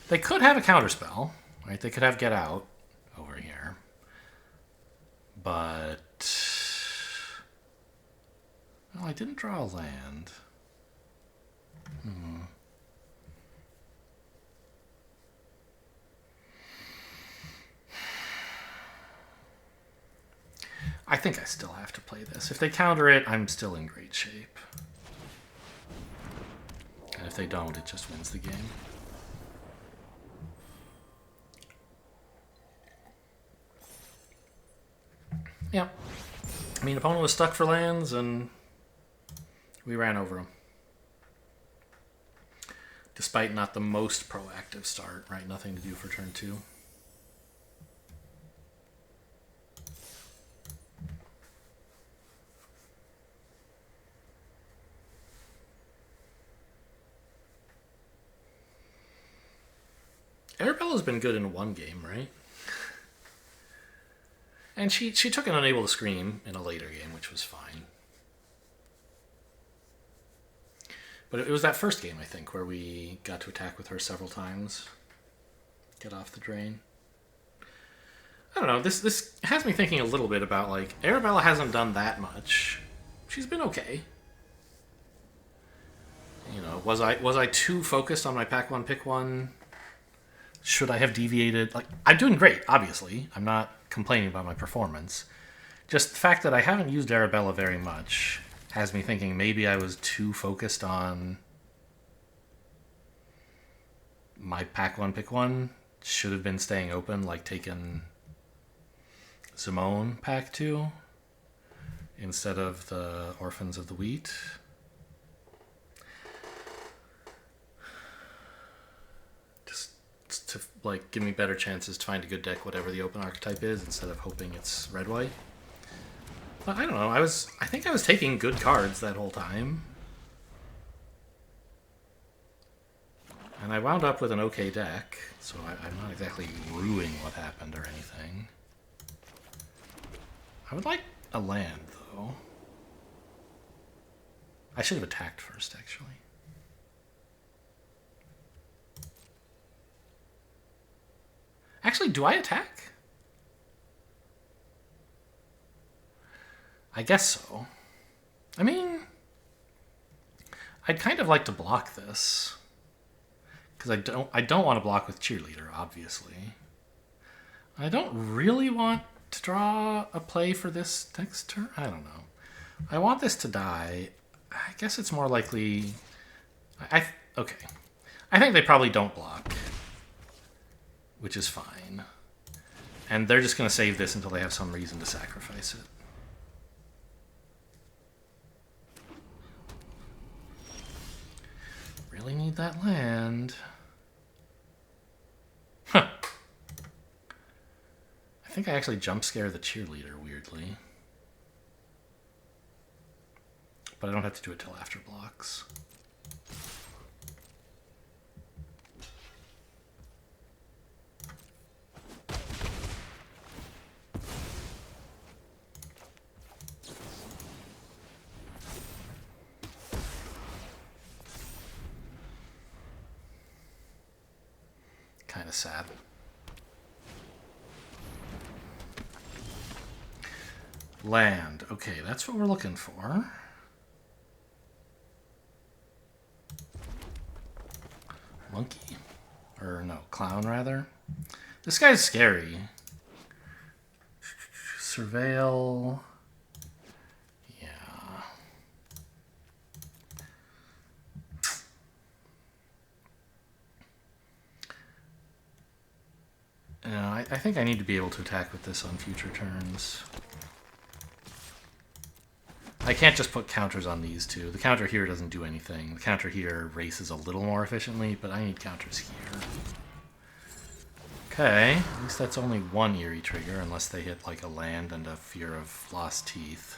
They could have a counterspell, right? They could have Get Out over here. But... well, I didn't draw a land. I think I still have to play this. If they counter it, I'm still in great shape. And if they don't, it just wins the game. Yeah. I mean, opponent was stuck for lands, and we ran over him. Despite not the most proactive start, right? Nothing to do for turn 2. Arabella's been good in one game, right? And she took an Unable to Scream in a later game, which was fine. But it was that first game, I think, where we got to attack with her several times. Get off the drain. I don't know, this has me thinking a little bit about, like, Arabella hasn't done that much. She's been okay. You know, was I too focused on my pack one, pick one? Should I have deviated? Like, I'm doing great, obviously. I'm not complaining about my performance. Just the fact that I haven't used Arabella very much has me thinking maybe I was too focused on my pack one, pick one. Should have been staying open, like taking Simone pack 2 instead of the Orphans of the Wheat. To like give me better chances to find a good deck, whatever the open archetype is, instead of hoping it's red white. But I don't know. I think I was taking good cards that whole time, and I wound up with an okay deck. So I'm not exactly ruining what happened or anything. I would like a land though. I should have attacked first, actually. Actually, do I attack? I guess so. I mean, I'd kind of like to block this. Because I don't want to block with Cheerleader, obviously. I don't really want to draw a play for this next turn. I don't know. I want this to die. I guess it's more likely... okay. I think they probably don't block, which is fine. And they're just going to save this until they have some reason to sacrifice it. Really need that land. Huh. I think I actually jump scare the Cheerleader, weirdly. But I don't have to do it till after blocks. Kind of sad. Land. Okay, that's what we're looking for. Monkey. Or no, clown rather. This guy's scary. Surveil. Yeah. No, I think I need to be able to attack with this on future turns. I can't just put counters on these two. The counter here doesn't do anything. The counter here races a little more efficiently, but I need counters here. Okay, at least that's only one Eerie trigger, unless they hit like a land and a Fear of Lost Teeth.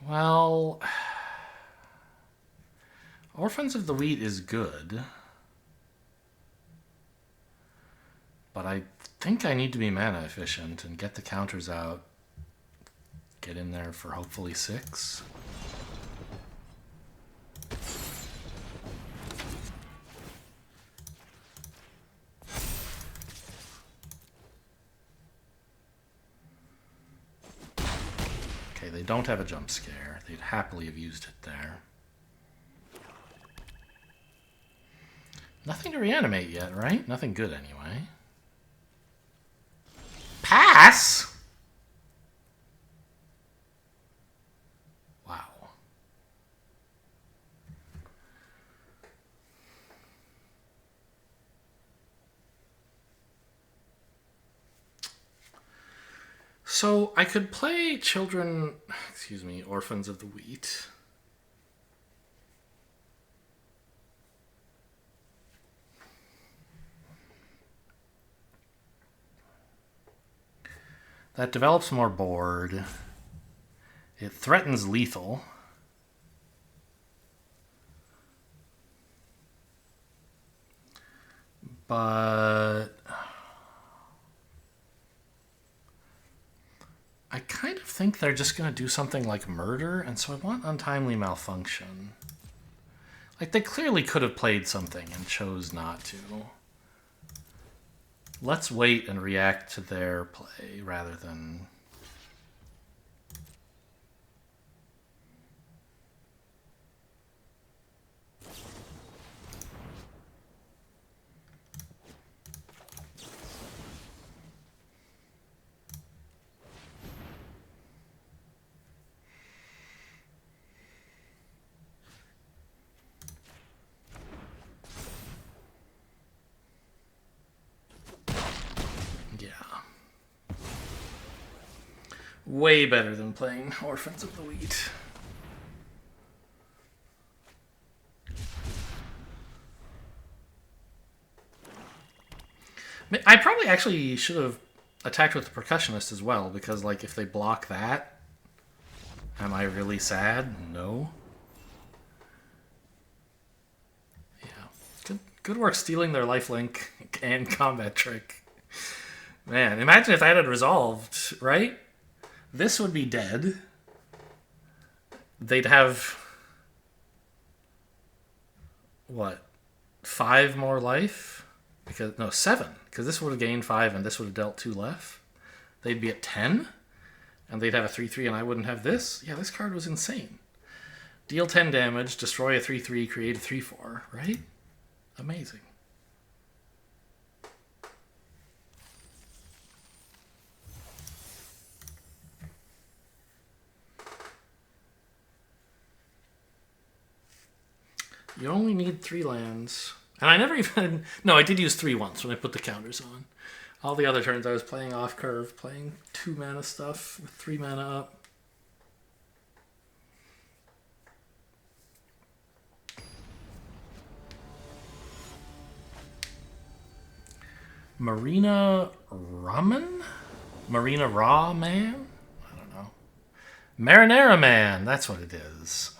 Well, Orphans of the Wheat is good, but I think I need to be mana efficient and get the counters out. Get in there for hopefully 6. Okay, they don't have a jump scare. They'd happily have used it there. Nothing to reanimate yet, right? Nothing good anyway. Pass? Wow. So I could play Orphans of the Wheat. That develops more board. It threatens lethal. But I kind of think they're just going to do something like murder, and so I want Untimely Malfunction. Like, they clearly could have played something and chose not to. Let's wait and react to their play rather than... Way better than playing Orphans of the Wheat. I probably actually should have attacked with the Percussionist as well, because like if they block that, am I really sad? No. Yeah. Good work stealing their lifelink and combat trick. Man, imagine if that had resolved, right? This would be dead. They'd have... what? 5 more life? Because no, 7. Because this would have gained 5 and this would have dealt 2 left. They'd be at 10. And they'd have a 3-3 and I wouldn't have this. Yeah, this card was insane. Deal 10 damage, destroy a 3-3, create a 3-4, right? Amazing. You only need 3 lands. And I never even... No, I did use 3 once when I put the counters on. All the other turns I was playing off curve, playing 2 mana stuff with 3 mana up. Marina Ramen? Marina Raw Man? I don't know. Marinara Man, that's what it is.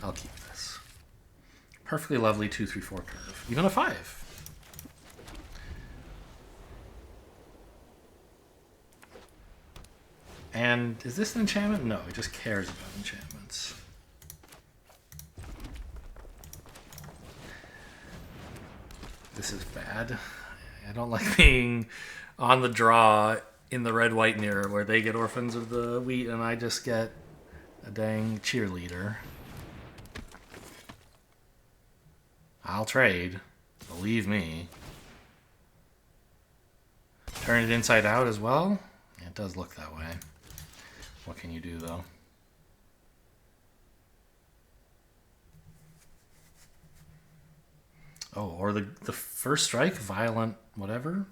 I'll keep this. Perfectly lovely 2/3/4 curve. Even a 5. And is this an enchantment? No, he just cares about enchantments. This is bad. I don't like being on the draw in the red-white mirror where they get Orphans of the Wheat and I just get a dang cheerleader. I'll trade. Believe me. Turn it inside out as well? Yeah, it does look that way. What can you do, though? Oh, or the first strike, violent whatever?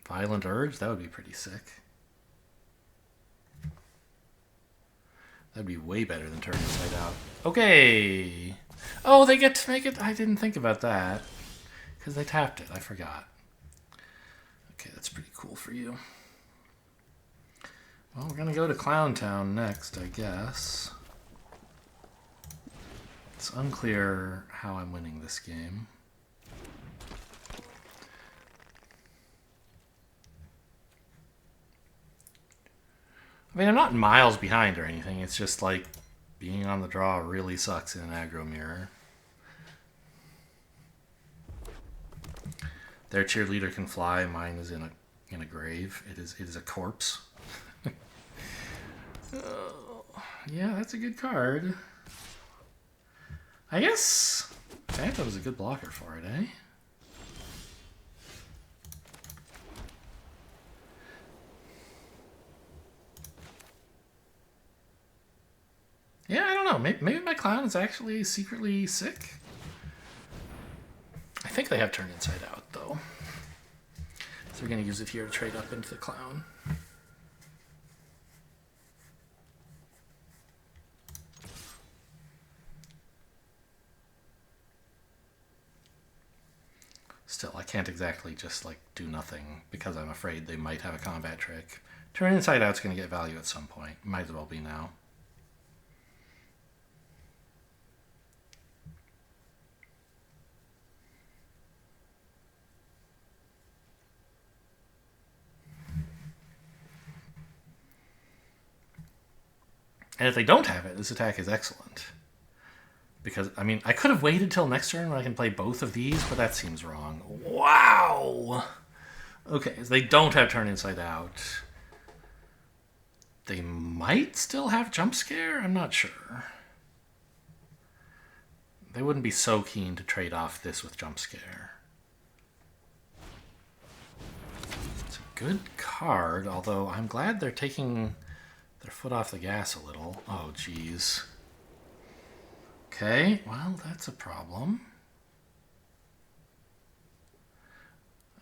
Violent Urge? That would be pretty sick. That'd be way better than Turn Inside Out. Okay! Oh, they get to make it... I didn't think about that. Because they tapped it. I forgot. Okay, that's pretty cool for you. Well, we're going to go to Clown Town next, I guess. It's unclear how I'm winning this game. I mean, I'm not miles behind or anything. It's just like being on the draw really sucks in an aggro mirror. Their cheerleader can fly. Mine is in a grave. It is a corpse. Yeah, that's a good card. I guess Phantom was a good blocker for it, eh? Yeah, I don't know. Maybe my clown is actually secretly sick. I think they have Turn Inside Out, though. So we're going to use it here to trade up into the clown. Still, I can't exactly just, like, do nothing because I'm afraid they might have a combat trick. Turn Inside Out's going to get value at some point. Might as well be now. And if they don't have it, this attack is excellent. Because, I mean, I could have waited till next turn when I can play both of these, but that seems wrong. Wow! Okay, so they don't have Turn Inside Out. They might still have Jump Scare? I'm not sure. They wouldn't be so keen to trade off this with Jump Scare. It's a good card, although I'm glad they're taking their foot off the gas a little. Oh, geez. Okay, well, that's a problem.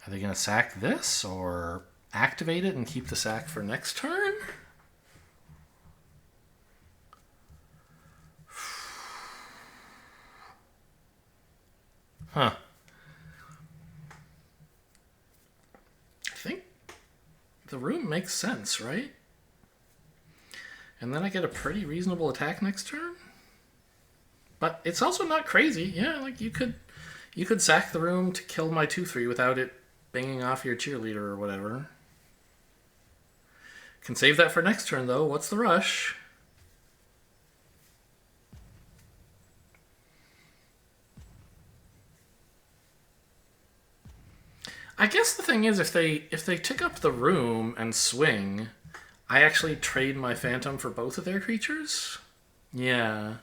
Are they going to sack this or activate it and keep the sack for next turn? Huh. I think the room makes sense, right? And then I get a pretty reasonable attack next turn? But it's also not crazy. Yeah, like you could sack the room to kill my 2/3 without it banging off your cheerleader or whatever. Can save that for next turn though. What's the rush? I guess the thing is if they tick up the room and swing, I actually trade my Phantom for both of their creatures. Yeah.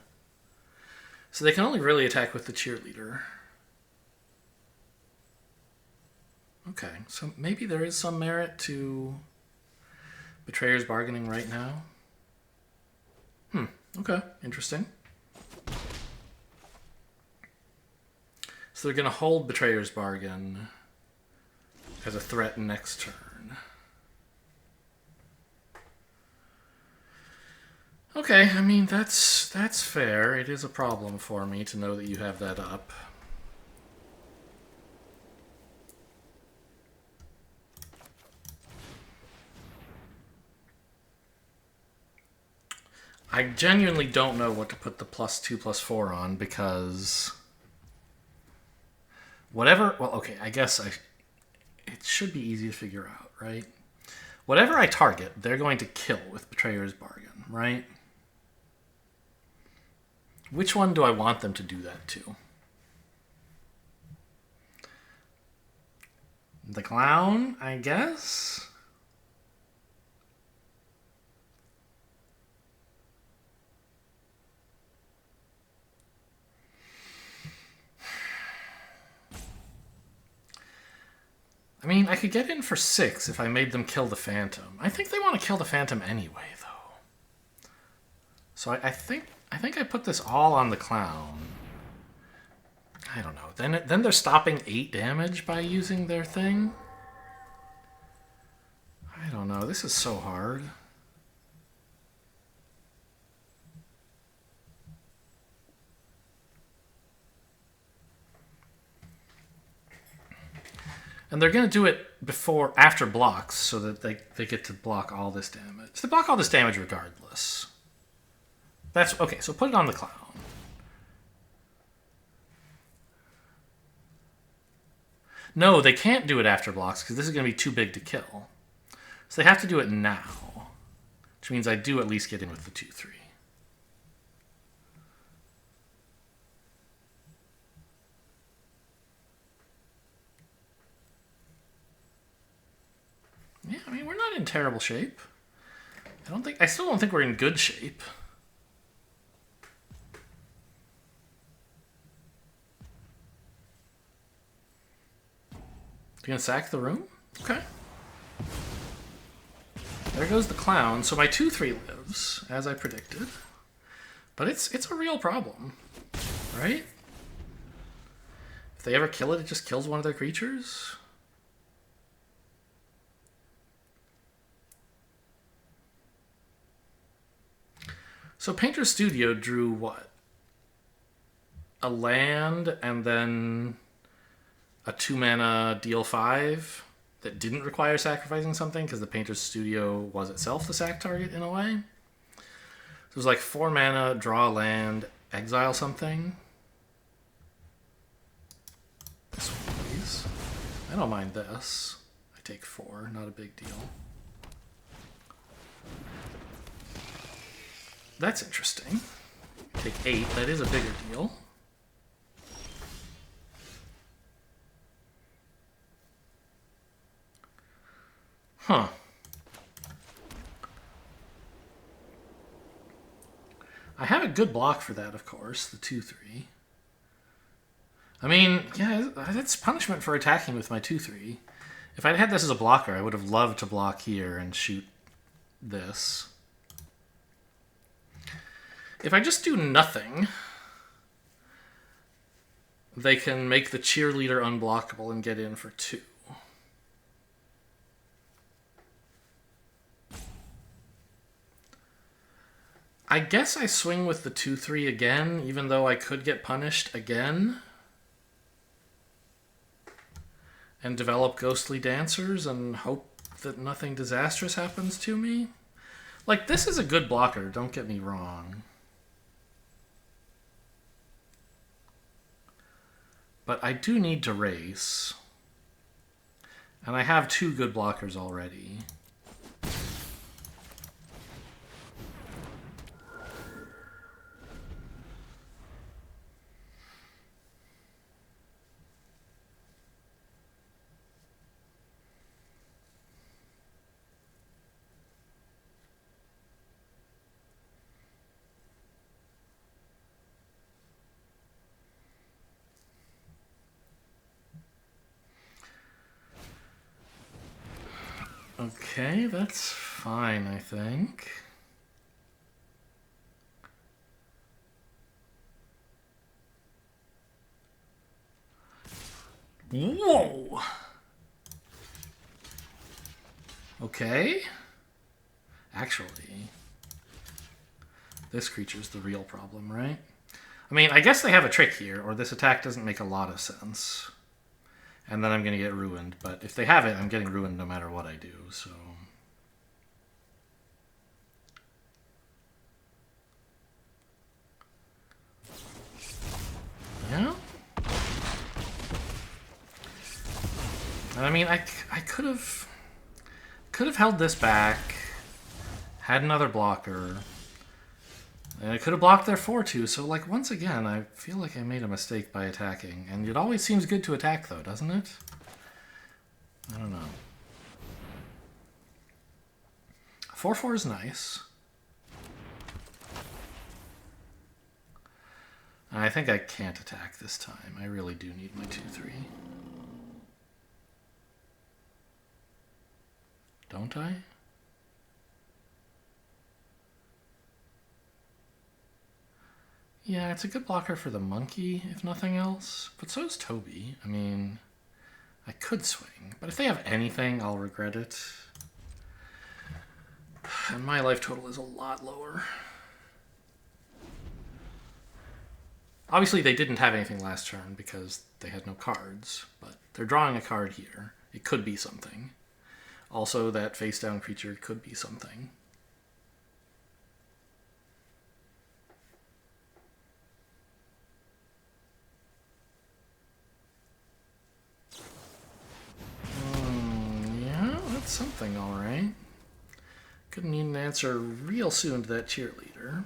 So they can only really attack with the cheerleader. Okay, so maybe there is some merit to Betrayer's Bargaining right now. Okay, interesting. So they're going to hold Betrayer's Bargain as a threat next turn. Okay, I mean, that's fair. It is a problem for me to know that you have that up. I genuinely don't know what to put the +2/+4 on because whatever. Well, okay, I guess it should be easy to figure out, right? Whatever I target, they're going to kill with Betrayer's Bargain, right? Which one do I want them to do that to? The clown, I guess? I mean, I could get in for 6 if I made them kill the Phantom. I think they want to kill the Phantom anyway, though. So I think I put this all on the clown. I don't know. Then they're stopping 8 damage by using their thing. I don't know. This is so hard. And they're going to do it after blocks, so that they get to block all this damage. They block all this damage regardless. That's okay, so put it on the clown. No, they can't do it after blocks, because this is going to be too big to kill. So they have to do it now. Which means I do at least get in with the 2/3. Yeah, I mean, we're not in terrible shape. I still don't think we're in good shape. You gonna sack the room? Okay. There goes the clown. So my 2/3 lives, as I predicted. But it's a real problem, right? If they ever kill it, it just kills one of their creatures. So Painter's Studio drew what? A land and then a 2-mana deal 5 that didn't require sacrificing something because the Painter's Studio was itself the sack target in a way. So it was like 4 mana, draw a land, exile something. This one, please. I don't mind this. I take 4, not a big deal. That's interesting. Take 8, that is a bigger deal. Huh. I have a good block for that, of course, the 2/3. I mean, yeah, that's punishment for attacking with my 2/3. If I'd had this as a blocker, I would have loved to block here and shoot this. If I just do nothing, they can make the cheerleader unblockable and get in for 2. I guess I swing with the 2/3 again, even though I could get punished again. And develop Ghostly Dancers and hope that nothing disastrous happens to me. Like, this is a good blocker, don't get me wrong. But I do need to race. And I have 2 good blockers already. Okay, that's fine, I think. Whoa! Okay. Actually, this creature's the real problem, right? I mean, I guess they have a trick here, or this attack doesn't make a lot of sense. And then I'm going to get ruined. But if they have it, I'm getting ruined no matter what I do, so... And I mean, I could have held this back, had another blocker, and I could have blocked their 4-2. So, like, once again, I feel like I made a mistake by attacking. And it always seems good to attack, though, doesn't it? I don't know. 4-4 is nice. I think I can't attack this time. I really do need my 2-3. Don't I? Yeah, it's a good blocker for the monkey, if nothing else. But so is Toby. I mean, I could swing. But if they have anything, I'll regret it. And my life total is a lot lower. Obviously, they didn't have anything last turn because they had no cards. But they're drawing a card here. It could be something. Also, that face-down creature could be something. Yeah, that's something, all right. Gonna need an answer real soon to that cheerleader.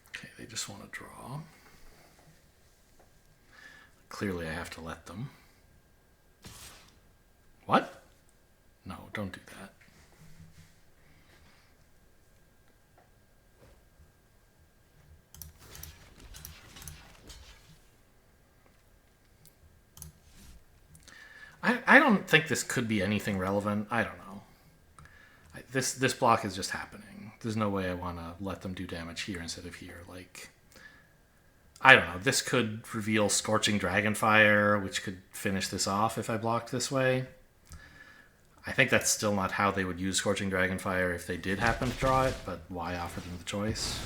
Okay, they just want to draw. Clearly I have to let them. What? No, don't do that. I don't think this could be anything relevant. I don't know. This block is just happening. There's no way I want to let them do damage here instead of here. Like, I don't know. This could reveal Scorching Dragonfire, which could finish this off if I blocked this way. I think that's still not how they would use Scorching Dragonfire if they did happen to draw it, but why offer them the choice?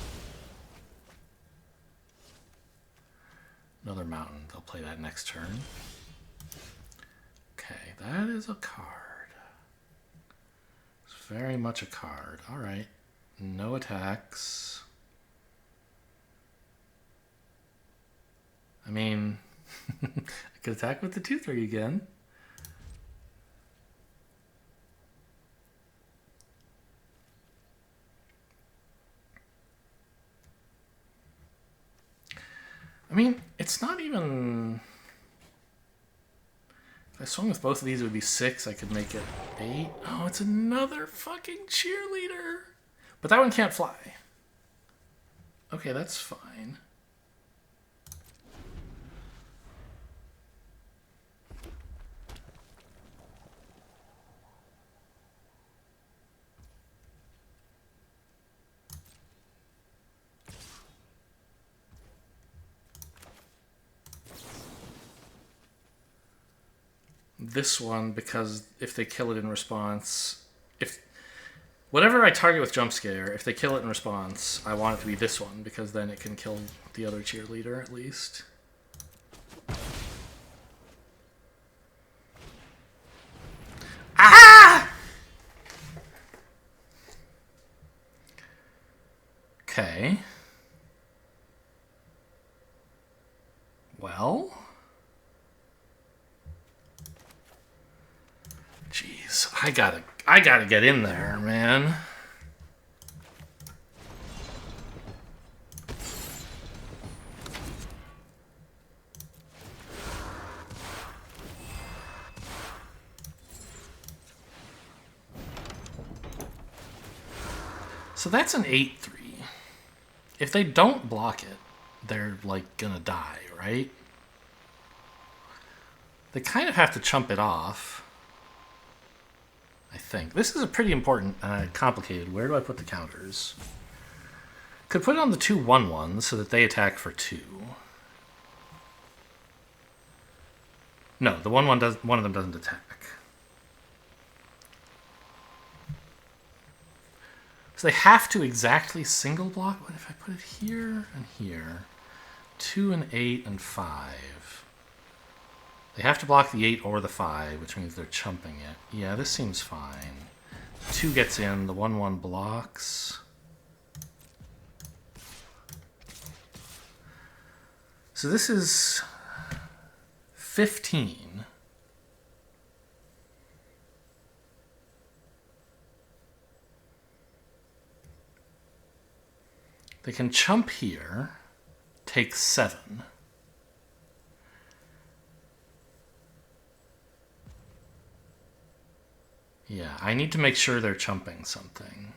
Another mountain. They'll play that next turn. Okay, that is a card. It's very much a card. All right. No attacks. I mean, I could attack with the 2-3 again. I mean, it's not even... If I swung with both of these, it would be 6. I could make it 8. Oh, it's another fucking cheerleader. But that one can't fly. Okay, that's fine. This one, because if they kill it in response, if whatever I target with Jump Scare, if they kill it in response, I want it to be this one, because then it can kill the other cheerleader at least. Ah! Okay. Well... Jeez, I gotta get in there, man. So that's an 8-3. If they don't block it, they're like gonna die, right? They kind of have to chump it off. I think. This is a pretty important, complicated. Where do I put the counters? Could put it on the 2/1/1s so that they attack for 2. No, the 1/1 does. One of them doesn't attack. So they have to exactly single block. What if I put it here and here? 2 and 8 and 5. They have to block the 8 or the 5, which means they're chumping it. Yeah, this seems fine. 2 gets in, the 1/1 blocks. So this is 15. They can chump here, take 7. Yeah, I need to make sure they're chumping something.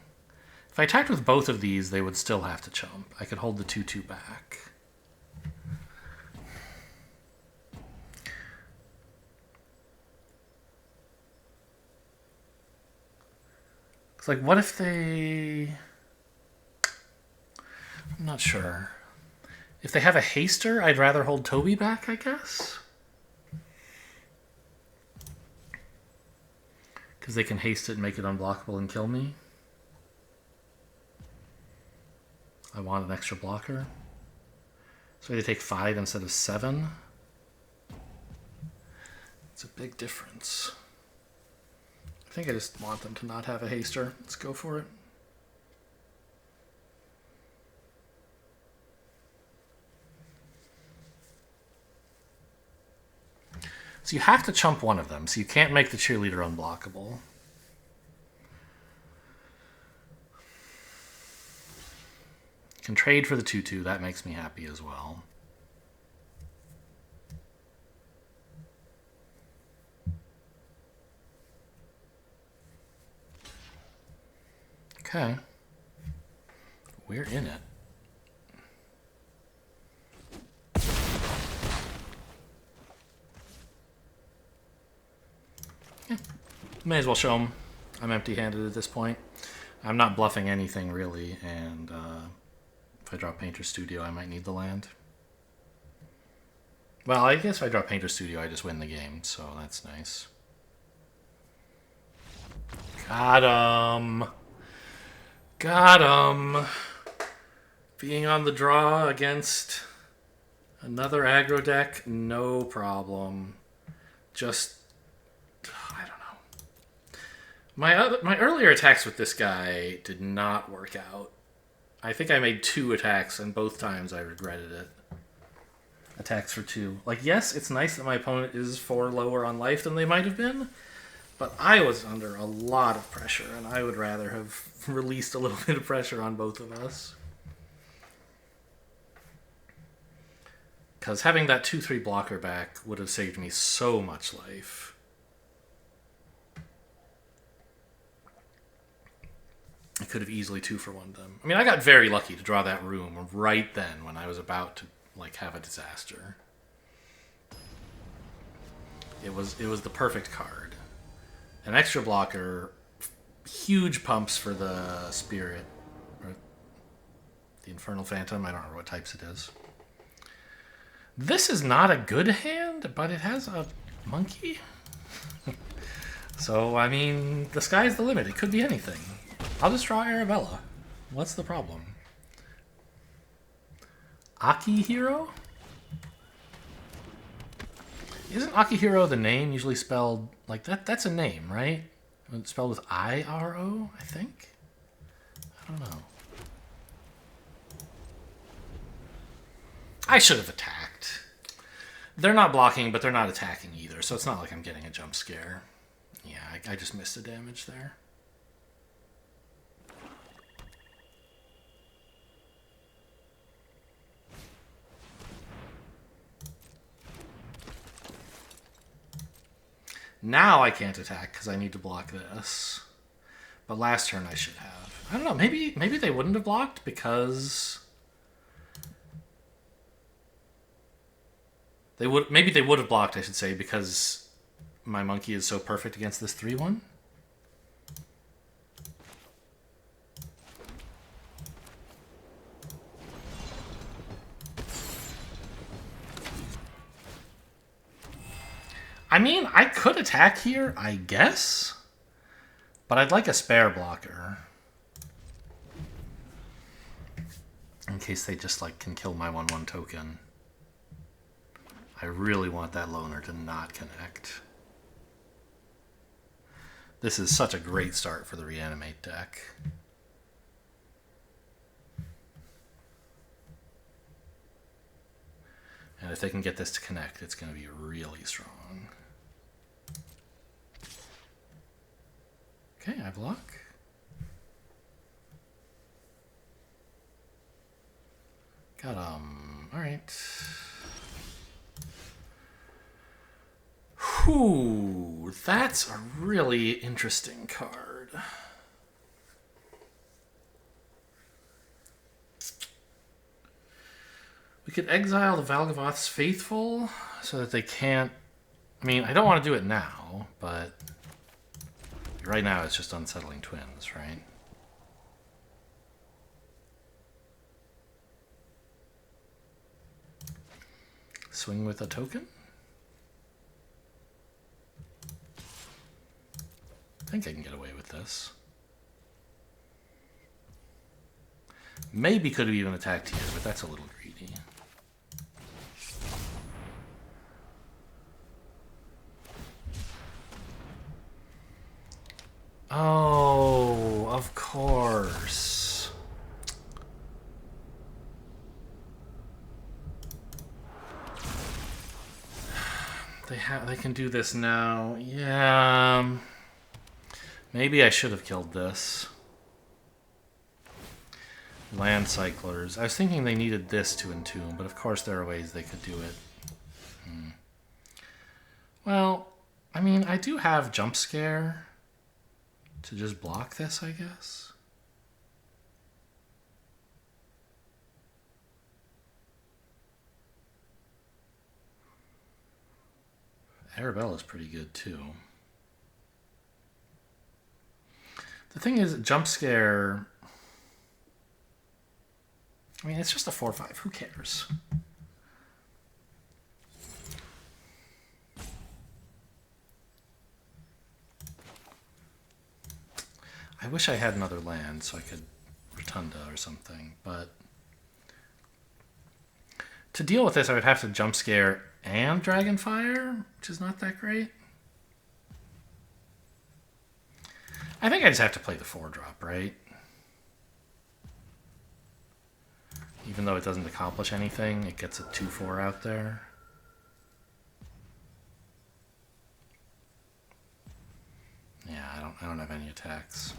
If I attacked with both of these, they would still have to chump. I could hold the 2/2 back. It's like, what if they... I'm not sure. If they have a haster, I'd rather hold Toby back, I guess. Because they can haste it and make it unblockable and kill me. I want an extra blocker. So they take 5 instead of 7. It's a big difference. I think I just want them to not have a haster. Let's go for it. So you have to chump one of them, so you can't make the cheerleader unblockable. You can trade for the 2/2, that makes me happy as well. Okay. We're in it. Yeah. May as well show them. I'm empty-handed at this point. I'm not bluffing anything, really, and if I draw Painter Studio, I might need the land. Well, I guess if I draw Painter Studio, I just win the game, so that's nice. Got him! Got him! Being on the draw against another aggro deck, no problem. Just... I don't know. My earlier attacks with this guy did not work out. I think I made 2 attacks, and both times I regretted it. Attacks for 2. Like, yes, it's nice that my opponent is 4 lower on life than they might have been, but I was under a lot of pressure, and I would rather have released a little bit of pressure on both of us. Because having that 2/3 blocker back would have saved me so much life. I could have easily 2-for-1'd them. I mean, I got very lucky to draw that room right then when I was about to have a disaster. It was the perfect card. An extra blocker, huge pumps for the Spirit, or the Infernal Phantom. I don't remember what types it is. This is not a good hand, but it has a monkey. So, I mean, the sky's the limit. It could be anything. I'll just draw Arabella. What's the problem? Akihiro? Isn't Akihiro the name usually spelled like that? That's a name, right? It's spelled with I-R-O, I think? I don't know. I should have attacked. They're not blocking, but they're not attacking either, so it's not like I'm getting a jump scare. Yeah, I just missed the damage there. Now I can't attack because I need to block this. But last turn I should have. I don't know, maybe they wouldn't have blocked because... Maybe they would have blocked, I should say, because my monkey is so perfect against this 3/1. I mean, I could attack here, I guess. But I'd like a spare blocker. In case they just, can kill my 1/1 token. I really want that loner to not connect. This is such a great start for the Reanimate deck. And if they can get this to connect, it's going to be really strong. Okay, I block. Got alright. Whew, that's a really interesting card. We could exile the Valgavoth's Faithful so that they can't... I mean, I don't want to do it now, but right now it's just Unsettling Twins, right? Swing with a token? I think I can get away with this. Maybe could have even attacked here, but that's a little greedy. Oh, of course. They can do this now. Yeah. Maybe I should have killed this. Land Cyclers. I was thinking they needed this to entomb, but of course there are ways they could do it. Well, I mean, I do have Jump Scare to just block this, I guess. Arabella's pretty good too. The thing is, Jump Scare... I mean, it's just a 4/5. Who cares? I wish I had another land so I could Rotunda or something, but... To deal with this, I would have to Jump Scare and Dragonfire, which is not that great. I think I just have to play the 4-drop, right? Even though it doesn't accomplish anything, it gets a 2/4 out there. Yeah, I don't have any attacks.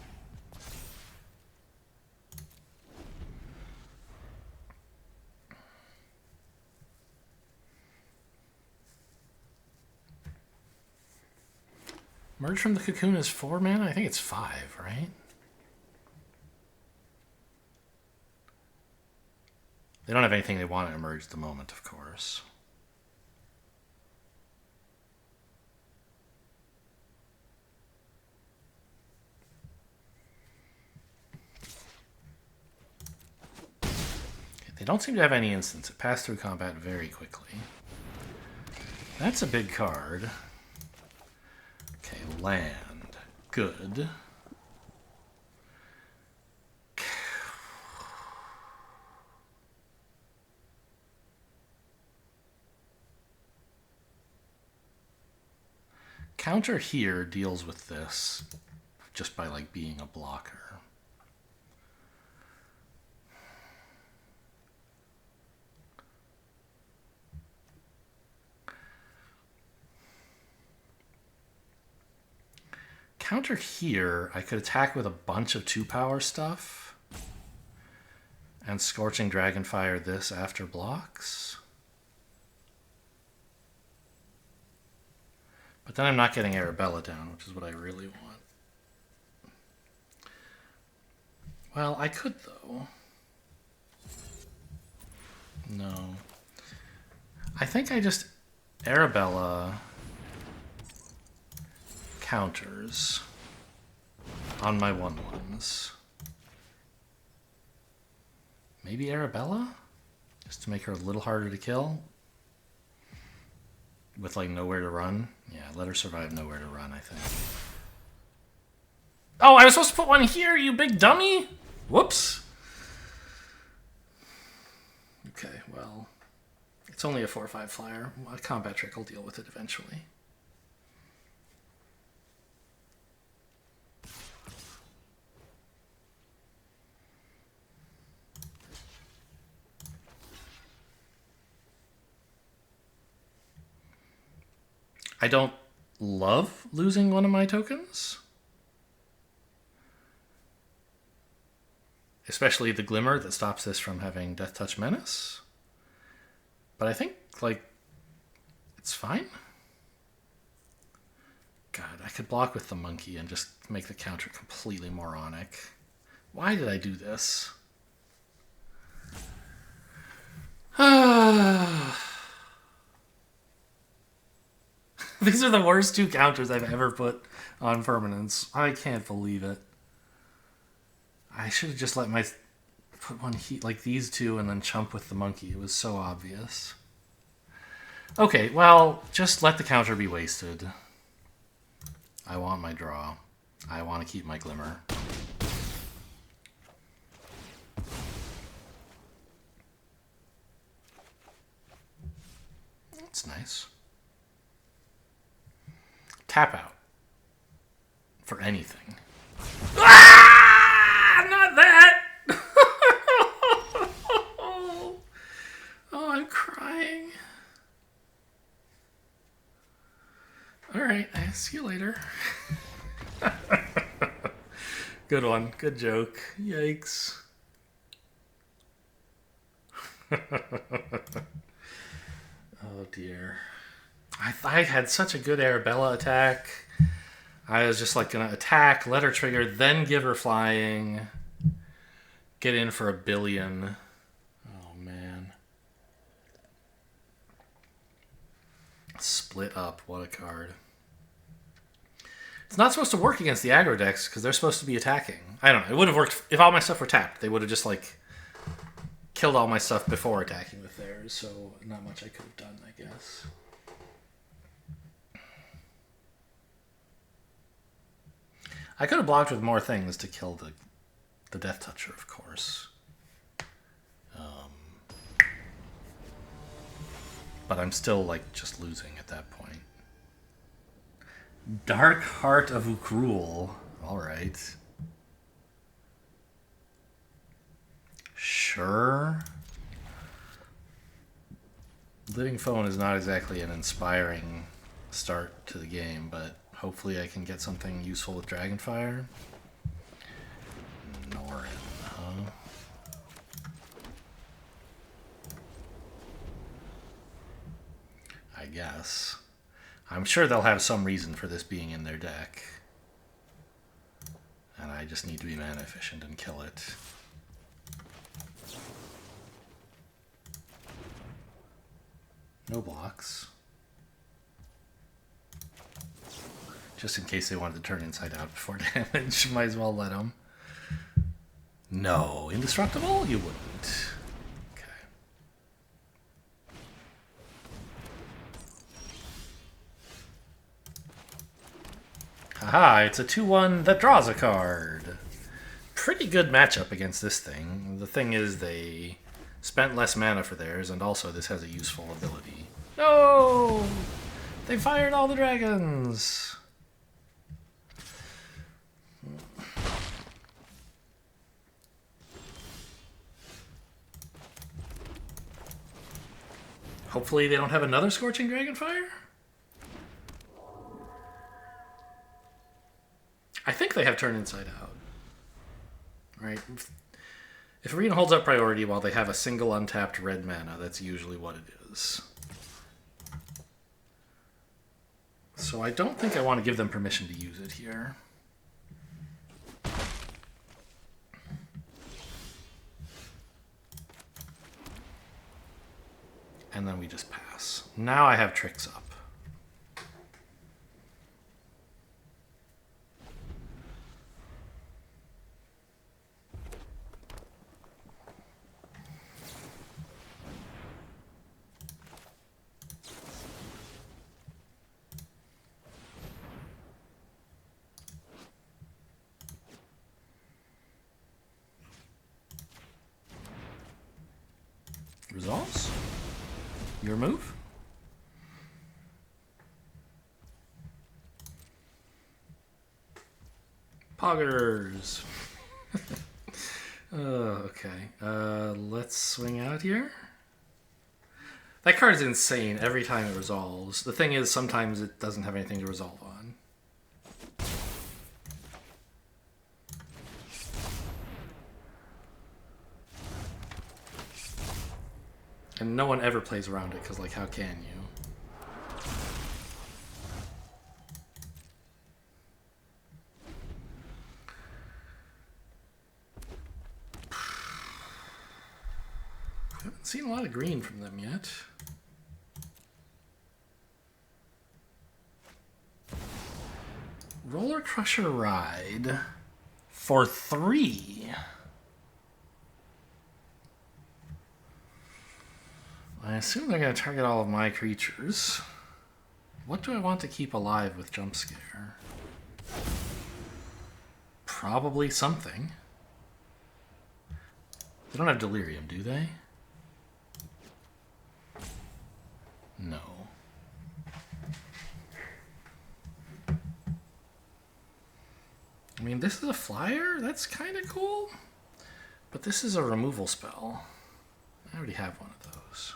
Merge from the Cocoon is 4 mana? I think it's 5, right? They don't have anything they want to emerge at the moment, of course. They don't seem to have any instants. It passed through combat very quickly. That's a big card. Okay, land. Good. Counter here deals with this just by like being a blocker. Counter here, I could attack with a bunch of 2-power stuff and Scorching Dragonfire this after blocks. But then I'm not getting Arabella down, which is what I really want. Well, I could, though. No. I think I just Arabella counters on my 1/1s. Maybe Arabella? Just to make her a little harder to kill? With like nowhere to run? Yeah, let her survive nowhere to run, I think. Oh, I was supposed to put one here, you big dummy? Whoops. Okay, well, it's only a 4/5 flyer. A combat trick will deal with it eventually. I don't love losing one of my tokens. Especially the Glimmer that stops this from having Death Touch Menace. But I think, like, it's fine. God, I could block with the monkey and just make the counter completely moronic. Why did I do this? These are the worst 2 counters I've ever put on permanents. I can't believe it. I should have just let my... put one heat like these 2 and then chump with the monkey. It was so obvious. Okay, well, just let the counter be wasted. I want my draw. I want to keep my Glimmer. That's nice. Tap out. For anything. Ah! Not that! Oh, I'm crying. Alright, I'll see you later. Good one. Good joke. Yikes. Oh dear. I had such a good Arabella attack. I was just like gonna attack, let her trigger, then give her flying. Get in for $1 billion. Oh man. Split up. What a card. It's not supposed to work against the aggro decks because they're supposed to be attacking. I don't know. It would have worked if all my stuff were tapped. They would have just like killed all my stuff before attacking with theirs. So not much I could have done, I guess. I could have blocked with more things to kill the Death Toucher, of course. But I'm still like just losing at that point. Dark Heart of Ukrul. Alright. Sure. Living Phone is not exactly an inspiring start to the game, but hopefully I can get something useful with Dragonfire. Norin, huh? I guess. I'm sure they'll have some reason for this being in their deck. And I just need to be mana efficient and kill it. No blocks. Just in case they wanted to turn inside out before damage, might as well let them. No, indestructible? You wouldn't. Okay. Haha, it's a 2-1 that draws a card. Pretty good matchup against this thing. The thing is they spent less mana for theirs, and also this has a useful ability. No! They fired all the dragons! Hopefully they don't have another Scorching Dragonfire? I think they have Turn Inside Out. Right? If Arena holds up priority while they have a single untapped red mana, that's usually what it is. So I don't think I want to give them permission to use it here. And then we just pass. Now I have tricks up. Resolves? Your move? Poggers. Okay. Let's swing out here. That card is insane every time it resolves. The thing is, sometimes it doesn't have anything to resolve on. And no one ever plays around it, because, like, how can you? I haven't seen a lot of green from them yet. Roller Crusher Ride for 3. I assume they're going to target all of my creatures. What do I want to keep alive with Jump Scare? Probably something. They don't have Delirium, do they? No. I mean, this is a flyer? That's kind of cool. But this is a removal spell. I already have one of those.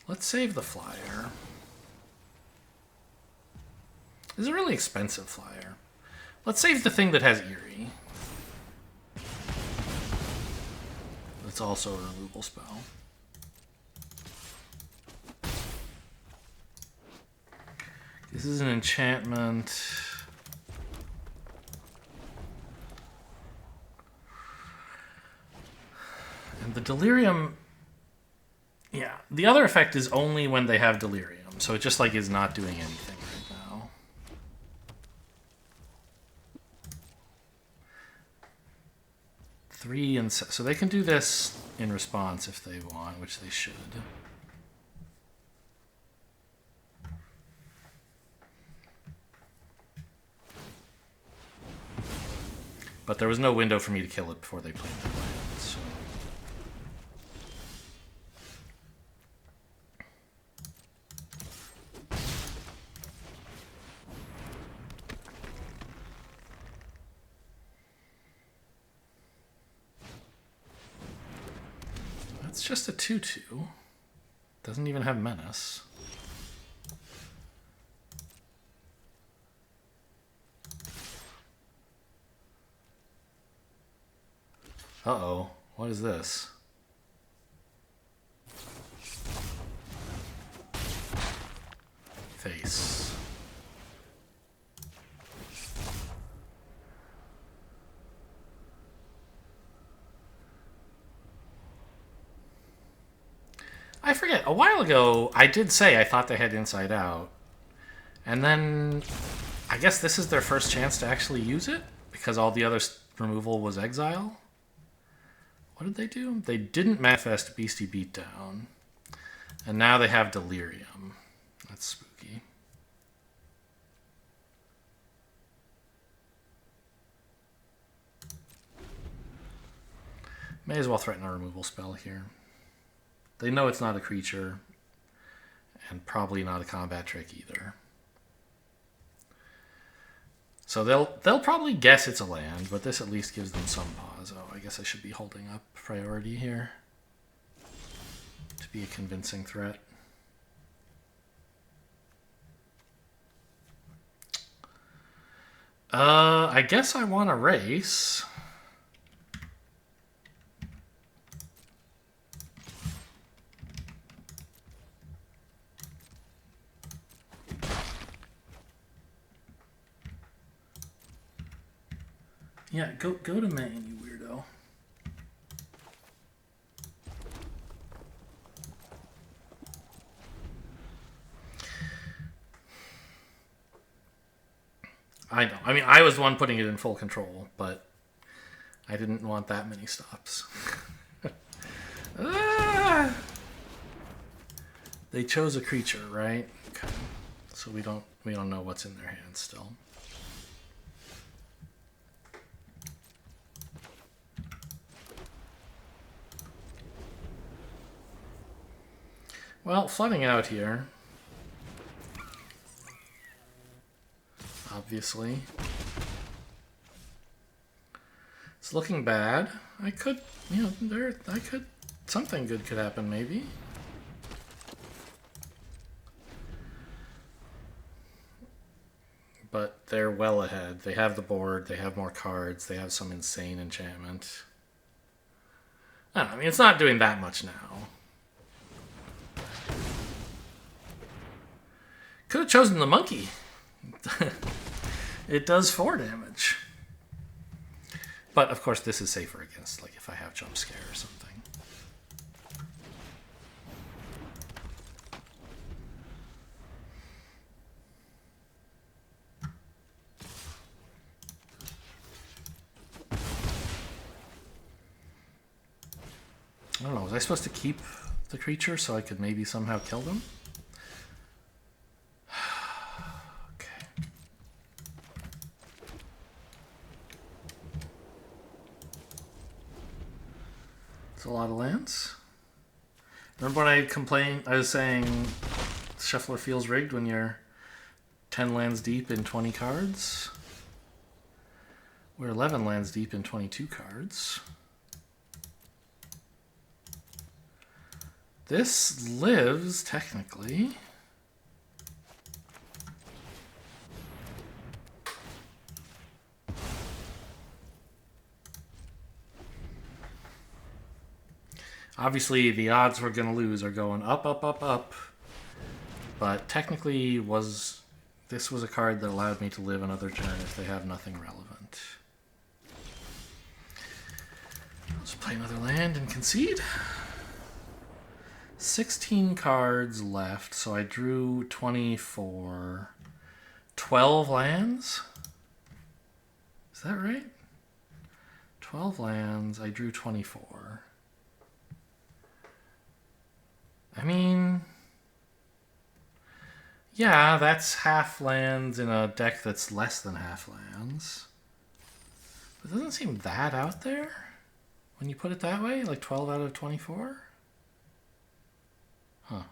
Let's save the flyer. This is a really expensive flyer. Let's save the thing that has Eerie. It's also a removal spell. This is an enchantment. And the Delirium... Yeah, the other effect is only when they have Delirium, so it just, like, is not doing anything right now. Three and so they can do this in response if they want, which they should. But there was no window for me to kill it before they played their land, so... That's just a 2/2. Doesn't even have Menace. Uh-oh. What is this? Face. I forget. A while ago, I did say I thought they had Inside Out. And then I guess this is their first chance to actually use it because all the other removal was Exile. What did they do? They didn't manifest Beastie Beatdown. And now they have Delirium. That's spooky. May as well threaten a removal spell here. They know it's not a creature, and probably not a combat trick either. So they'll probably guess it's a land, but this at least gives them some pause. Oh, I guess I should be holding up priority here to be a convincing threat. I guess I want to race. Yeah, go to main, you weirdo. I know. I mean, I was the one putting it in full control, but I didn't want that many stops. Ah! They chose a creature, right? Okay. So we don't know what's in their hands still. Well, flooding out here. Obviously. It's looking bad. I could, something good could happen maybe. they're well ahead. They have the board, they have more cards, they have some insane enchantment. I don't know, I mean, it's not doing that much now. Could have chosen the monkey. It does 4 damage. But, of course, this is safer against, like, if I have jump scare or something. I don't know, was I supposed to keep the creature so I could maybe somehow kill them? Okay. It's a lot of lands. Remember when I complained, I was saying Shuffler feels rigged when you're 10 lands deep in 20 cards? We're 11 lands deep in 22 cards. This lives, technically. Obviously, the odds we're going to lose are going up, up, up, up. But technically, this was a card that allowed me to live another turn if they have nothing relevant. Let's play another land and concede. 16 cards left, so I drew 24. 12 lands? Is that right? 12 lands, I drew 24. I mean, yeah, that's half lands in a deck that's less than half lands. It doesn't seem that out there when you put it that way, like 12 out of 24. Huh.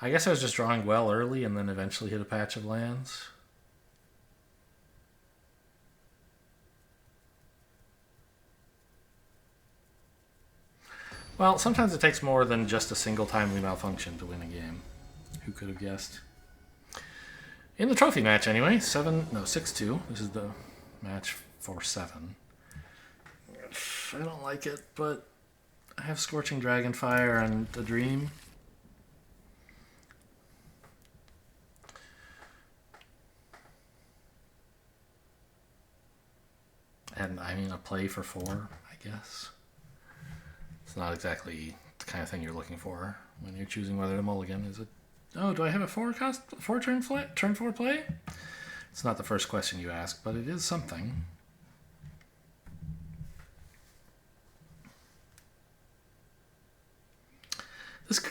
I guess I was just drawing well early and then eventually hit a patch of lands. Well, sometimes it takes more than just a single timely malfunction to win a game. Who could have guessed? In the trophy match, anyway, 6-2. This is the match for 7. I don't like it, but I have Scorching Dragonfire and a Dream. And I mean, a play for 4, I guess. It's not exactly the kind of thing you're looking for when you're choosing whether to mulligan. Is it? Oh, do I have a 4 turn 4 play? It's not the first question you ask, but it is something.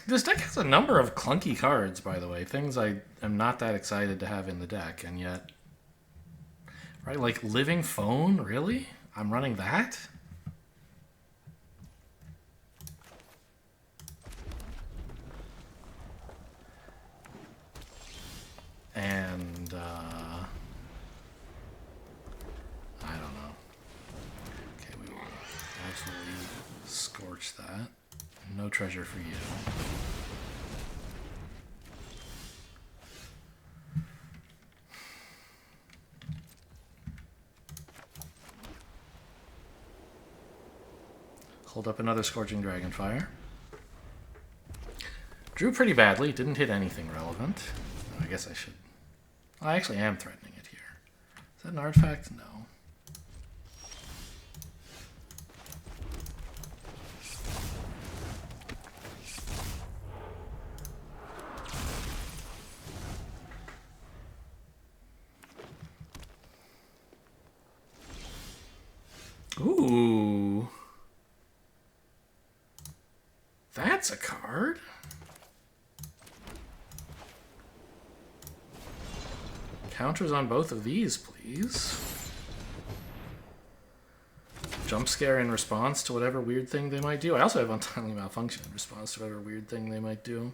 This deck has a number of clunky cards, by the way. Things I am not that excited to have in the deck, and yet... Right, like Living Phone? Really? I'm running that? And, I don't know. Okay, we will absolutely scorch that. No treasure for you. Hold up another Scorching Dragonfire. Drew pretty badly, didn't hit anything relevant. I guess I should... I actually am threatening it here. Is that an artifact? No. Ooh. That's a card. Counters on both of these, please. Jump scare in response to whatever weird thing they might do. I also have Untimely Malfunction in response to whatever weird thing they might do.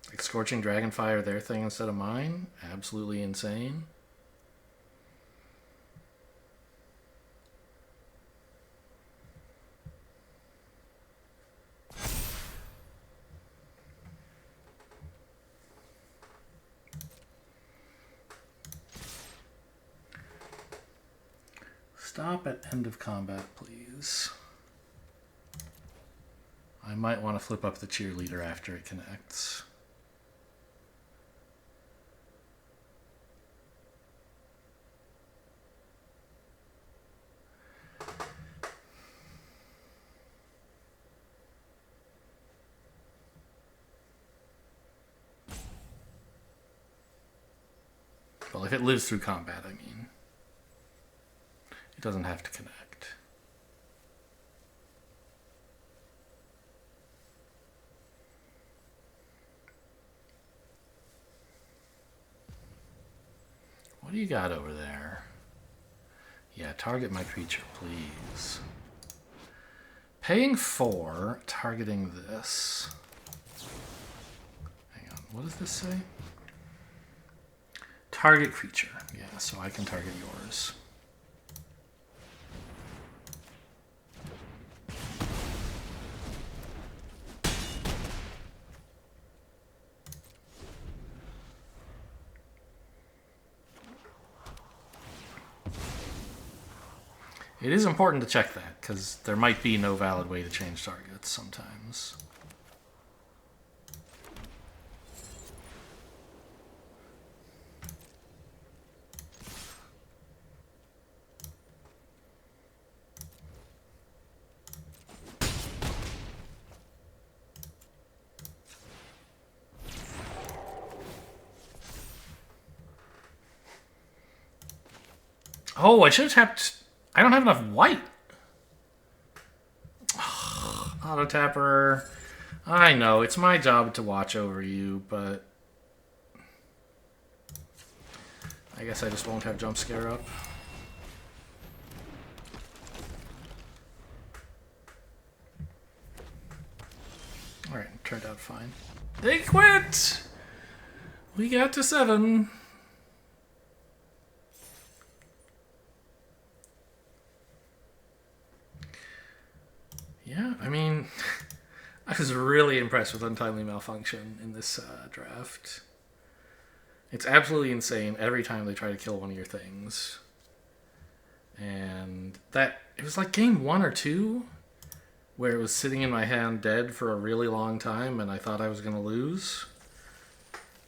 Like Scorching Dragonfire, their thing instead of mine. Absolutely insane. Stop at end of combat, please. I might want to flip up the cheerleader after it connects. Well, if it lives through combat, I mean. It doesn't have to connect. What do you got over there? Yeah, target my creature, please. Paying 4, targeting this. Hang on, what does this say? Target creature. Yeah, so I can target yours. It is important to check that, because there might be no valid way to change targets sometimes. Oh, I should have tapped... I don't have enough white. Auto tapper. I know, it's my job to watch over you, but... I guess I just won't have jump scare up. Alright, turned out fine. They quit! We got to 7. Yeah, I mean, I was really impressed with Untimely Malfunction in this draft. It's absolutely insane every time they try to kill one of your things. And that, it was like game 1 or 2, where it was sitting in my hand dead for a really long time, and I thought I was going to lose.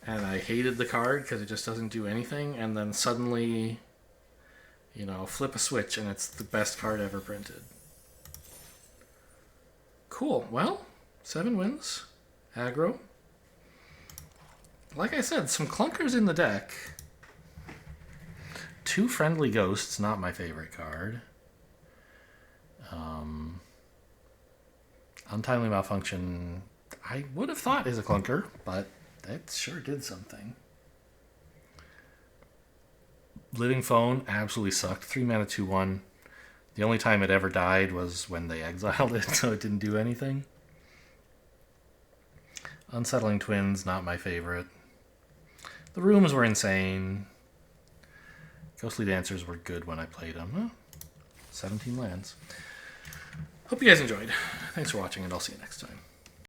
And I hated the card because it just doesn't do anything, and then suddenly, you know, flip a switch and it's the best card ever printed. Cool. Well, 7 wins. Aggro. Like I said, some clunkers in the deck. 2 Friendly Ghosts, not my favorite card. Untimely Malfunction, I would have thought is a clunker, but that sure did something. Living Phone absolutely sucked. 3 mana, 2/1. The only time it ever died was when they exiled it, so it didn't do anything. Unsettling Twins, not my favorite. The rooms were insane. Ghostly Dancers were good when I played them. Huh? 17 lands. Hope you guys enjoyed. Thanks for watching, and I'll see you next time.